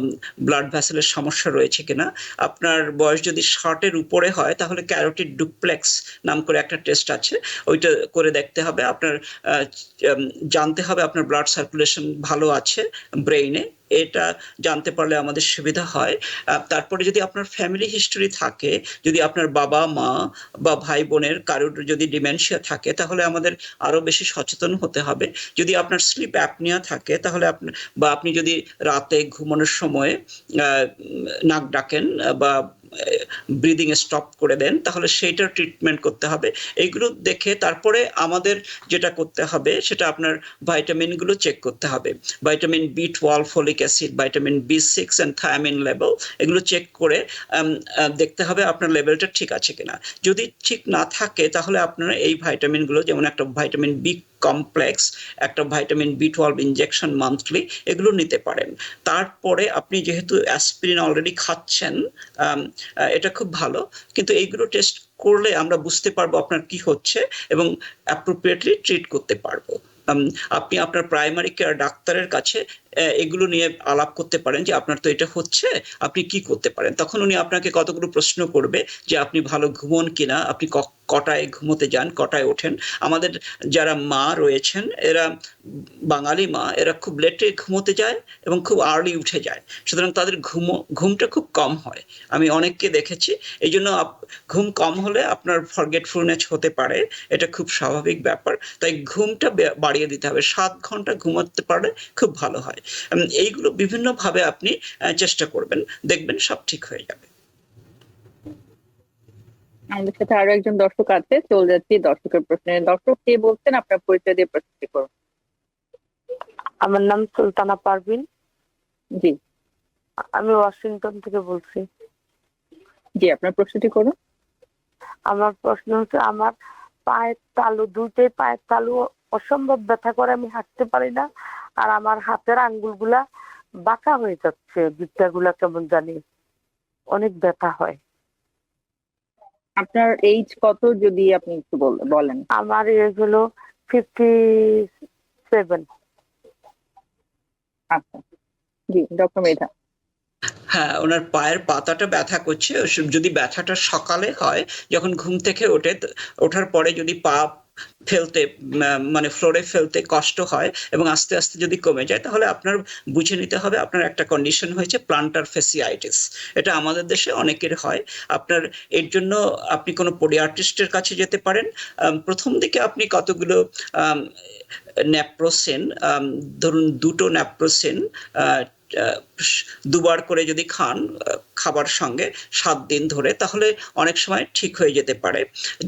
ব্লাড ভ্যাসেলের সমস্যা রয়েছে কিনা। আপনার বয়স যদি 60-এর উপরে হয় তাহলে ক্যারোটিড ডুপ্লেক্স নাম করে একটা টেস্ট আছে, ওইটা করে দেখতে হবে। আপনার জানতে হবে আপনার ব্লাড সার্কুলেশন ভালো আছে ব্রেইনে, এটা জানতে পারলে আমাদের সুবিধা হয়। তারপরে যদি আপনার ফ্যামিলি হিস্টোরি থাকে, যদি আপনার বাবা মা বা ভাই বোনের কারোর যদি ডিমেনশিয়া থাকে, তাহলে আমাদের আরো বেশি সচেতন হতে হবে। যদি আপনার স্লিপ অ্যাপনিয়া থাকে, তাহলে আপনি যদি রাতে ঘুমানোর সময় নাক ডাকেন বা ব্রিদিং স্টপ করে দেন, তাহলে সেইটার ট্রিটমেন্ট করতে হবে। এইগুলো দেখে তারপরে আমাদের যেটা করতে হবে সেটা আপনার ভাইটামিনগুলো চেক করতে হবে। Vitamin B12, folic acid, vitamin B6 and thymine level, এগুলো চেক করে দেখতে হবে আপনার লেভেলটা ঠিক আছে কিনা। যদি ঠিক না থাকে তাহলে আপনারা এই ভাইটামিনগুলো, যেমন একটা ভাইটামিন বি কমপ্লেক্স, একটা ভাইটামিন B12 ইনজেকশন মান্থলি, এগুলো নিতে পারেন। তারপরে আপনি যেহেতু অ্যাসপিরিন অলরেডি খাচ্ছেন, এটা খুব ভালো, কিন্তু এইগুলো টেস্ট করলে আমরা বুঝতে পারবো আপনার কি হচ্ছে এবং অ্যাপ্রোপ্রিয়েটলি ট্রিট করতে পারবো। আপনি আপনার প্রাইমারি কেয়ার ডাক্তারের কাছে এগুলো নিয়ে আলাপ করতে পারেন যে আপনার তো এটা হচ্ছে, আপনি কি করতে পারেন। তখন উনি আপনাকে কতগুলো প্রশ্ন করবে যে আপনি ভালো ঘুমোন কিনা, আপনি কটায় ঘুমোতে যান, কটায় ওঠেন। আমাদের যারা মা রয়েছেন, এরা বাঙালি মা, এরা খুব লেটে ঘুমোতে যায় এবং খুব আর্লি উঠে যায়, সুতরাং তাদের ঘুমটা খুব কম হয়। আমি অনেককে দেখেছি। এই জন্য ঘুম কম হলে আপনার ফরগেটফুলনেস হতে পারে, এটা খুব স্বাভাবিক ব্যাপার। তাই ঘুমটা বাড়িয়ে দিতে হবে, 7 ঘন্টা ঘুমাতে পারলে খুব ভালো হয়। এইগুলো বিভিন্নভাবে আপনি চেষ্টা করবেন, দেখবেন সব ঠিক হয়ে যাবে। আমাদের সাথে আরো একজন দর্শক আছে, চলে যাচ্ছি দর্শকের প্রশ্নে। দর্শক, কে বলছেন? আপনার পরিচয় দিয়ে প্রশ্নটি করুন। আমার নাম সুলতানা পারভিন। জি, আমি ওয়াশিংটন থেকে বলছি। জি, আপনার প্রশ্নটি করুন। আমার প্রশ্ন হচ্ছে, আমার দুইটাই পায়ের তালু অসম্ভব ব্যথা করে, আমি হাঁটতে পারি না। আর আমার হাতের আঙ্গুলগুলা বাঁকা হয়ে যাচ্ছে, বিদ্যাগুলা কেমন জানি, অনেক ব্যথা হয়। আপনার এইজ কত যদি আপনি একটু বলেন। আমার এজ হলো 57। আচ্ছা, জি, ডক্টর মৃধা। হ্যাঁ, ওনার পায়ের পাতাটা ব্যথা করছে। যদি ব্যথাটা সকালে হয়, যখন ঘুম থেকে ওঠার পরে যদি পা ফেলতে মানে ফ্লোরে ফেলতে কষ্ট হয় এবং আস্তে আস্তে যদি কমে যায়, তাহলে আপনার বুঝে নিতে হবে আপনার একটা কন্ডিশন হয়েছে প্লান্টার ফেসিয়াইটিস। এটা আমাদের দেশে অনেকের হয়। আপনার এর জন্য আপনি কোনো পোডিয়াট্রিস্টের কাছে যেতে পারেন। প্রথম দিকে আপনি কতগুলো ন্যাপ্রোসেন, ধরুন 2টো ন্যাপ্রোসেন দুবার করে যদি খান খাবার সঙ্গে 7 দিন ধরে, তাহলে অনেক সময় ঠিক হয়ে যেতে পারে।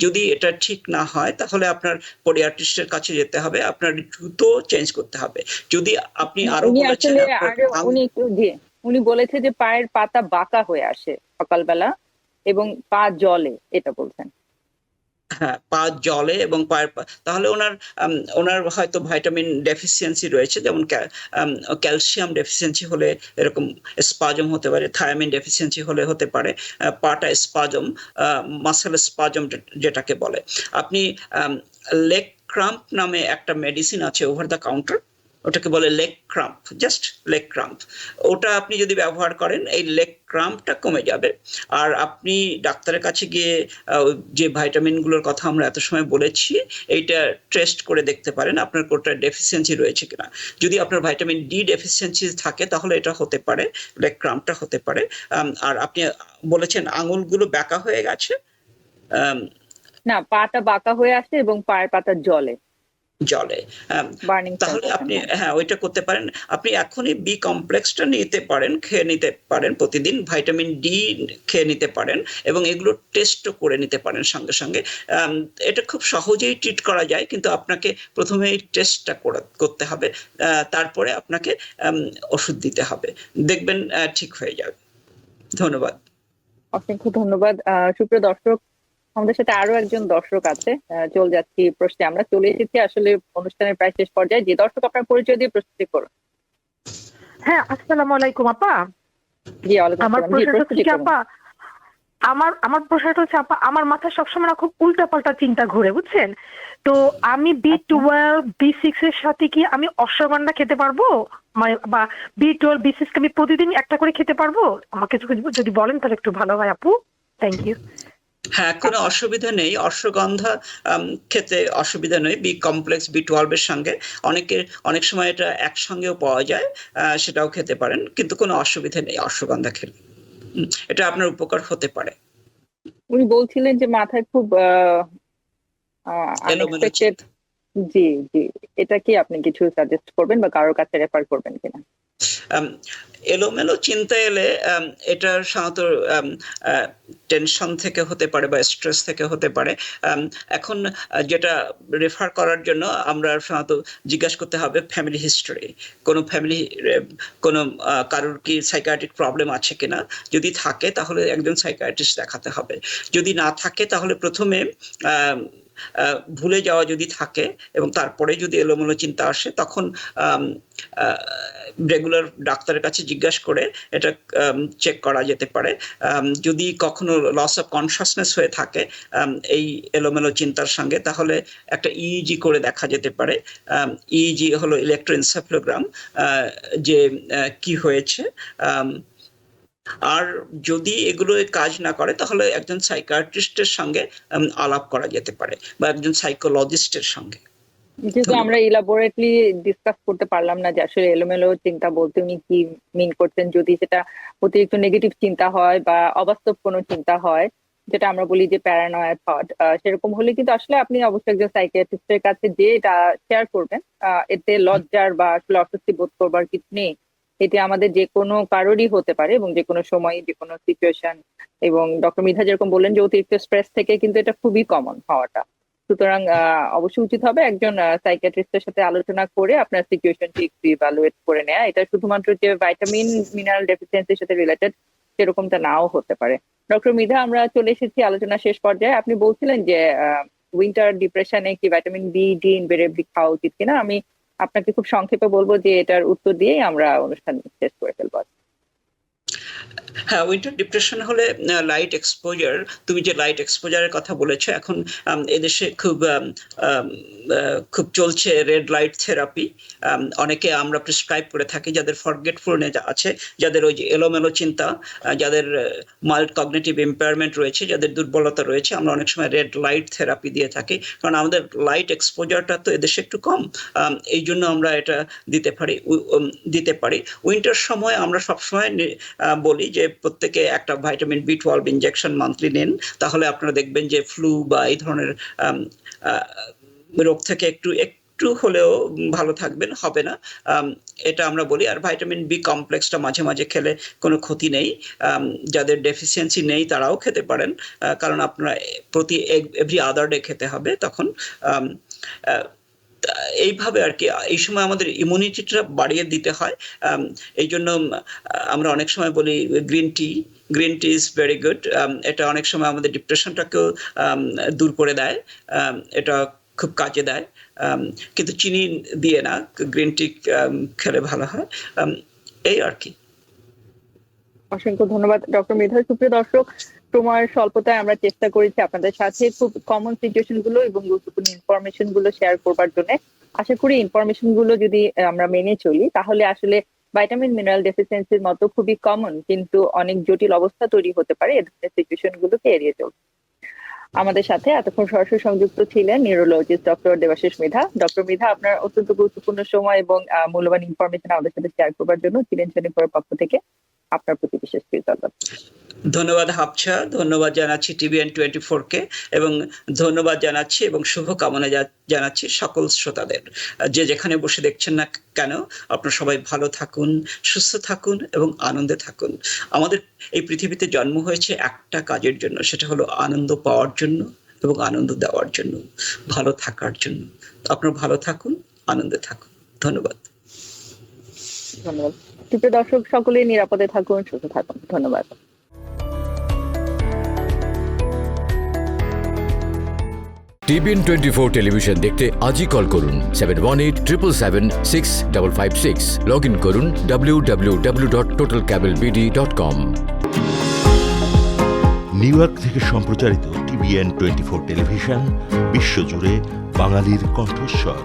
যদি এটা ঠিক না হয়, তাহলে আপনার পোডিয়াট্রিস্টের কাছে যেতে হবে, আপনার জুতো চেঞ্জ করতে হবে। যদি আপনি আরো উনি বলেছেন আসলে আপনার উনি বলেছে যে পায়ের পাতা বাঁকা হয়ে আসে সকালবেলা এবং পা জ্বলে, এটা বলছেন। হ্যাঁ, পা জ্বলে এবং তাহলে ওনার হয়তো ভাইটামিন ডেফিসিয়েন্সি রয়েছে, যেমন ক্যালসিয়াম ডেফিসিয়েন্সি হলে এরকম স্পাজম হতে পারে, থায়ামিন ডেফিসিয়েন্সি হলে হতে পারে পাটা স্পাজম, মাসেল স্পাজম যেটাকে বলে। আপনি লেগ ক্রাম্প নামে একটা মেডিসিন আছে ওভার দ্য কাউন্টার, ওটাকে বলে leg cramp, just leg cramp. ওটা আপনি যদি ব্যবহার করেন, এই লেগ ক্রাম্পটা কমে যাবে। আর আপনি ডাক্তারের কাছে গিয়ে যে ভাইটামিনগুলোর কথা আমরা এত সময় বলেছি, এইটা টেস্ট করে দেখতে পারেন আপনার কোনটা ডেফিসিয়েন্সি রয়েছে কিনা। যদি আপনার ভাইটামিন ডি ডেফিসিয়েন্সি থাকে, তাহলে এটা হতে পারে, লেগ ক্রাম্পটা হতে পারে। আর আপনি বলেছেন আঙুলগুলো বাঁকা হয়ে গেছে। না, পাটা বাঁকা হয়ে আসে এবং পায়ের পাতা জ্বলে, জলে বার্নিং তাহলে আপনি ওইটা করতে পারেন। আপনি এখনই বি কমপ্লেক্সটা নিতে পারেন, খেয়ে নিতে পারেন প্রতিদিন, ভাইটামিন ডি খেয়ে নিতে পারেন এবং এগুলো টেস্টও করে নিতে পারেন সঙ্গে সঙ্গে। এটা খুব সহজেই ট্রিট করা যায়, কিন্তু আপনাকে প্রথমে এই টেস্টটা করতে হবে, তারপরে আপনাকে ওষুধ দিতে হবে, দেখবেন ঠিক হয়ে যাবে। ধন্যবাদ। অসংখ্য ধন্যবাদ। সুপ্রিয় দর্শক, আমাদের সাথে আরো একজন দর্শক আছে। চলে যাচ্ছি প্রশ্নে, আমরা চলে এসেছি আসলে অনুষ্ঠানের প্রায় শেষ পর্যায়ে। যে দর্শক আপনার পরিচয় দিয়ে প্রস্তুতি করুন। হ্যাঁ, আসসালামু আলাইকুম আপা। জি, ওয়ালাইকুম আমার আসসালাম। জি, প্রশ্নটা প্রস্তুতি হচ্ছে করুন। আপা, আমার প্রশ্নটা হচ্ছে আপা, আমার মাথায় সবসময় না খুব উল্টাপাল্টা চিন্তা ঘুরে, বুঝছেন? তো আমি B12 B6 এর সাথে কি আমি অশ্বগন্ধা খেতে পারবো? মানে বা B12 B6 কে আমি প্রতিদিন একটা করে খেতে পারবো? আমাকে যদি বলেন তাহলে একটু ভালো হয় আপু। Thank you. হ্যাঁ, কোনো অসুবিধা নেই। অশ্বগন্ধা খেতে অসুবিধা নেই। বি কমপ্লেক্স B12 এর সঙ্গে অনেক সময় এটা একসঙ্গেও পাওয়া যায়, সেটাও খেতে পারেন, কিন্তু কোনো অসুবিধা নেই অশ্বগন্ধা খেলে। এটা আপনার উপকার হতে পারে। উনি বলছিলেন যে মাথায় খুব এলোমেলো আনএক্সপেক্টেড। জি, জি, এটা কি আপনি কিছু সাজেস্ট করবেন বা কারোর কাছে রেফার করবেন কিনা? এলোমেলো চিন্তা এলে এটা সাধারণত টেনশন থেকে হতে পারে বা স্ট্রেস থেকে হতে পারে। এখন যেটা রেফার করার জন্য আমরা সাধারণত জিজ্ঞাসা করতে হবে ফ্যামিলি হিস্টোরি, কোনো কারোর কি সাইকিয়াট্রিক প্রবলেম আছে কিনা। যদি থাকে তাহলে একজন সাইকিয়াট্রিস্ট দেখাতে হবে। যদি না থাকে তাহলে প্রথমে ভুলে যাওয়া যদি থাকে এবং তারপরে যদি এলোমেলো চিন্তা আসে, তখন রেগুলার ডাক্তারের কাছে জিজ্ঞাসা করে এটা চেক করা যেতে পারে। যদি কখনো লস অফ কনসাসনেস হয়ে থাকে এই এলোমেলো চিন্তার সঙ্গে, তাহলে একটা ইইজি করে দেখা যেতে পারে। ইইজি হলো ইলেকট্রোএনসেফালোগ্রাম, যে কি হয়েছে। আর যদি এগুলো কাজ না করে, তাহলে একজন সাইকিয়াট্রিস্টের সঙ্গে আলাপ করা যেতে পারে বা একজন সাইকোলজিস্টের সঙ্গে। যেহেতু আমরা ইলাবোরেটলি ডিসকাস করতে পারলাম না যে আসলে এলোমেলো চিন্তা বলতে উনি কি মিন করতেন, যদি সেটা অতিরিক্ত নেগেটিভ চিন্তা হয় বা অবাস্তব কোনো চিন্তা হয়, যেটা আমরা বলি যে প্যারানয়েড থট, সেরকম হলে কিন্তু আসলে আপনি অবশ্যই একজন সাইকিয়াট্রিস্টের কাছে যে এটা শেয়ার করবেন। এতে লজ্জার বা আসলে অস্বস্তি বোধ করবার কিছু নেই। এটি আমাদের যে কোনো কারোরই হতে পারে এবং যে কোনো সময় যে কোনো সিচুয়েশন। এবং ডক্টর মৃধা যেরকম বললেন যে অতিরিক্ত স্ট্রেস থেকে কিন্তু এটা খুবই কমন হওয়াটা। সুতরাং অবশ্যই উচিত হবে একজন সাইকিয়াট্রিস্টের সাথে আলোচনা করে আপনার সিচুয়েশনটি একটু ইভালুয়েট করে নেওয়া। এটা শুধুমাত্র যে ভাইটামিন মিনারেল ডেফিসিয়েন্সির সাথে রিলেটেড সেরকমটা নাও হতে পারে। ডক্টর মৃধা, আমরা চলে এসেছি আলোচনা শেষ পর্যায়ে। আপনি বলছিলেন যে উইন্টার ডিপ্রেশনে কি ভিটামিন বি ডি ইনভেরিয়েবলি খাওয়া উচিত কিনা। আমি আপনাকে খুব সংক্ষেপে বলবো যে এটার উত্তর দিয়েই আমরা অনুষ্ঠান শেষ করে ফেলবো। হ্যাঁ, উইন্টার ডিপ্রেশন হলে লাইট এক্সপোজার, তুমি যে লাইট এক্সপোজারের কথা বলেছো, এখন এদেশে খুব চলছে রেড লাইট থেরাপি। অনেকে আমরা প্রেসক্রাইব করে থাকি যাদের ফরগেটফুলনেস আছে, যাদের ওই যে এলোমেলো চিন্তা, যাদের মাইল্ড কগনিটিভ ইম্পেয়ারমেন্ট রয়েছে, যাদের দুর্বলতা রয়েছে, আমরা অনেক সময় রেড লাইট থেরাপি দিয়ে থাকি, কারণ আমাদের লাইট এক্সপোজারটা তো এদেশে একটু কম, এই জন্য আমরা এটা দিতে পারি। উইন্টার সময় আমরা সবসময় বলি যে প্রত্যেকে একটা ভিটামিন B12 ইনজেকশন মান্থলি নিন, তাহলে আপনারা দেখবেন যে ফ্লু বা এই ধরনের রোগ থেকে একটু হলেও ভালো থাকবেন, হবে না, এটা আমরা বলি। আর ভিটামিন B কমপ্লেক্সটা মাঝে মাঝে খেলে কোনো ক্ষতি নেই, যাদের ডেফিসিয়েন্সি নেই তারাও খেতে পারেন, কারণ আপনারা প্রতি এভরি আদার ডে খেতে হবে তখন। এইভাবে আর কি এই সময় আমাদের ইমিউনিটিটা বাড়িয়ে দিতে হয়। এই জন্য আমরা অনেক সময় বলি green tea is very good. এটা অনেক সময় আমাদের ডিপ্রেশনটাকেও দূর করে দেয়, এটা খুব কাজে দেয়, কিন্তু চিনি দিয়ে না, গ্রিন টি খেলে ভালো হয়, এই আর কি। অসংখ্য ধন্যবাদ ডক্টর মৃধা। সুপ্রিয় দর্শক, সময়ের স্বল্পতায় আমরা চেষ্টা করেছি আপনাদের সাথে খুব কমন সিচুয়েশন গুলো এবং গুরুত্বপূর্ণ ইনফরমেশন গুলো শেয়ার করবার জন্য। আশা করি ইনফরমেশন গুলো যদি আমরা মেনে চলি তাহলে আসলে ভাইটামিন মিনারেল ডেফিসিয়েন্সির মতো খুবই কমন কিন্তু অনেক জটিল অবস্থা তৈরি হতে পারে এ ধরনের সিচুয়েশন গুলোকে এড়িয়ে চলতে। আমাদের সাথে এতক্ষণ সরাসরি সংযুক্ত ছিলেন neurologist doctor Debashis Mridha. Doctor Mridha, আপনার অত্যন্ত গুরুত্বপূর্ণ সময় এবং মূল্যবান ইনফরমেশন আমাদের সাথে শেয়ার করবার জন্য চিলেন পক্ষ থেকে আপনার প্রতি বিশেষ কৃতজ্ঞতা। ধন্যবাদ হাবছা, ধন্যবাদ জানাচ্ছি TVN 24-কে, এবং ধন্যবাদ জানাচ্ছি এবং শুভকামনা জানাচ্ছি সকল শ্রোতাদের, যে যেখানে বসে দেখছেন না কেন, আপনারা সবাই ভালো থাকুন, সুস্থ থাকুন এবং আনন্দে থাকুন। আমাদের এই পৃথিবীতে জন্ম হয়েছে একটা কাজের জন্য, সেটা হলো আনন্দ পাওয়ার জন্য এবং আনন্দ দেওয়ার জন্য, ভালো থাকার জন্য। আপনারা ভালো থাকুন, আনন্দে থাকুন। ধন্যবাদ। ধন্যবাদ। প্রিয় দর্শক, সকলে নিরাপদে থাকুন, সুস্থ থাকুন। ধন্যবাদ। TVN 24 টেলিভিশন দেখতে আজই কল করুন 7187776556। লগ ইন করুন www.totalcablebd.com। নিউ ইয়র্ক থেকে সম্প্রচারিত TVN 24 টেলিভিশন বিশ্বজুড়ে বাঙালির কণ্ঠস্বর।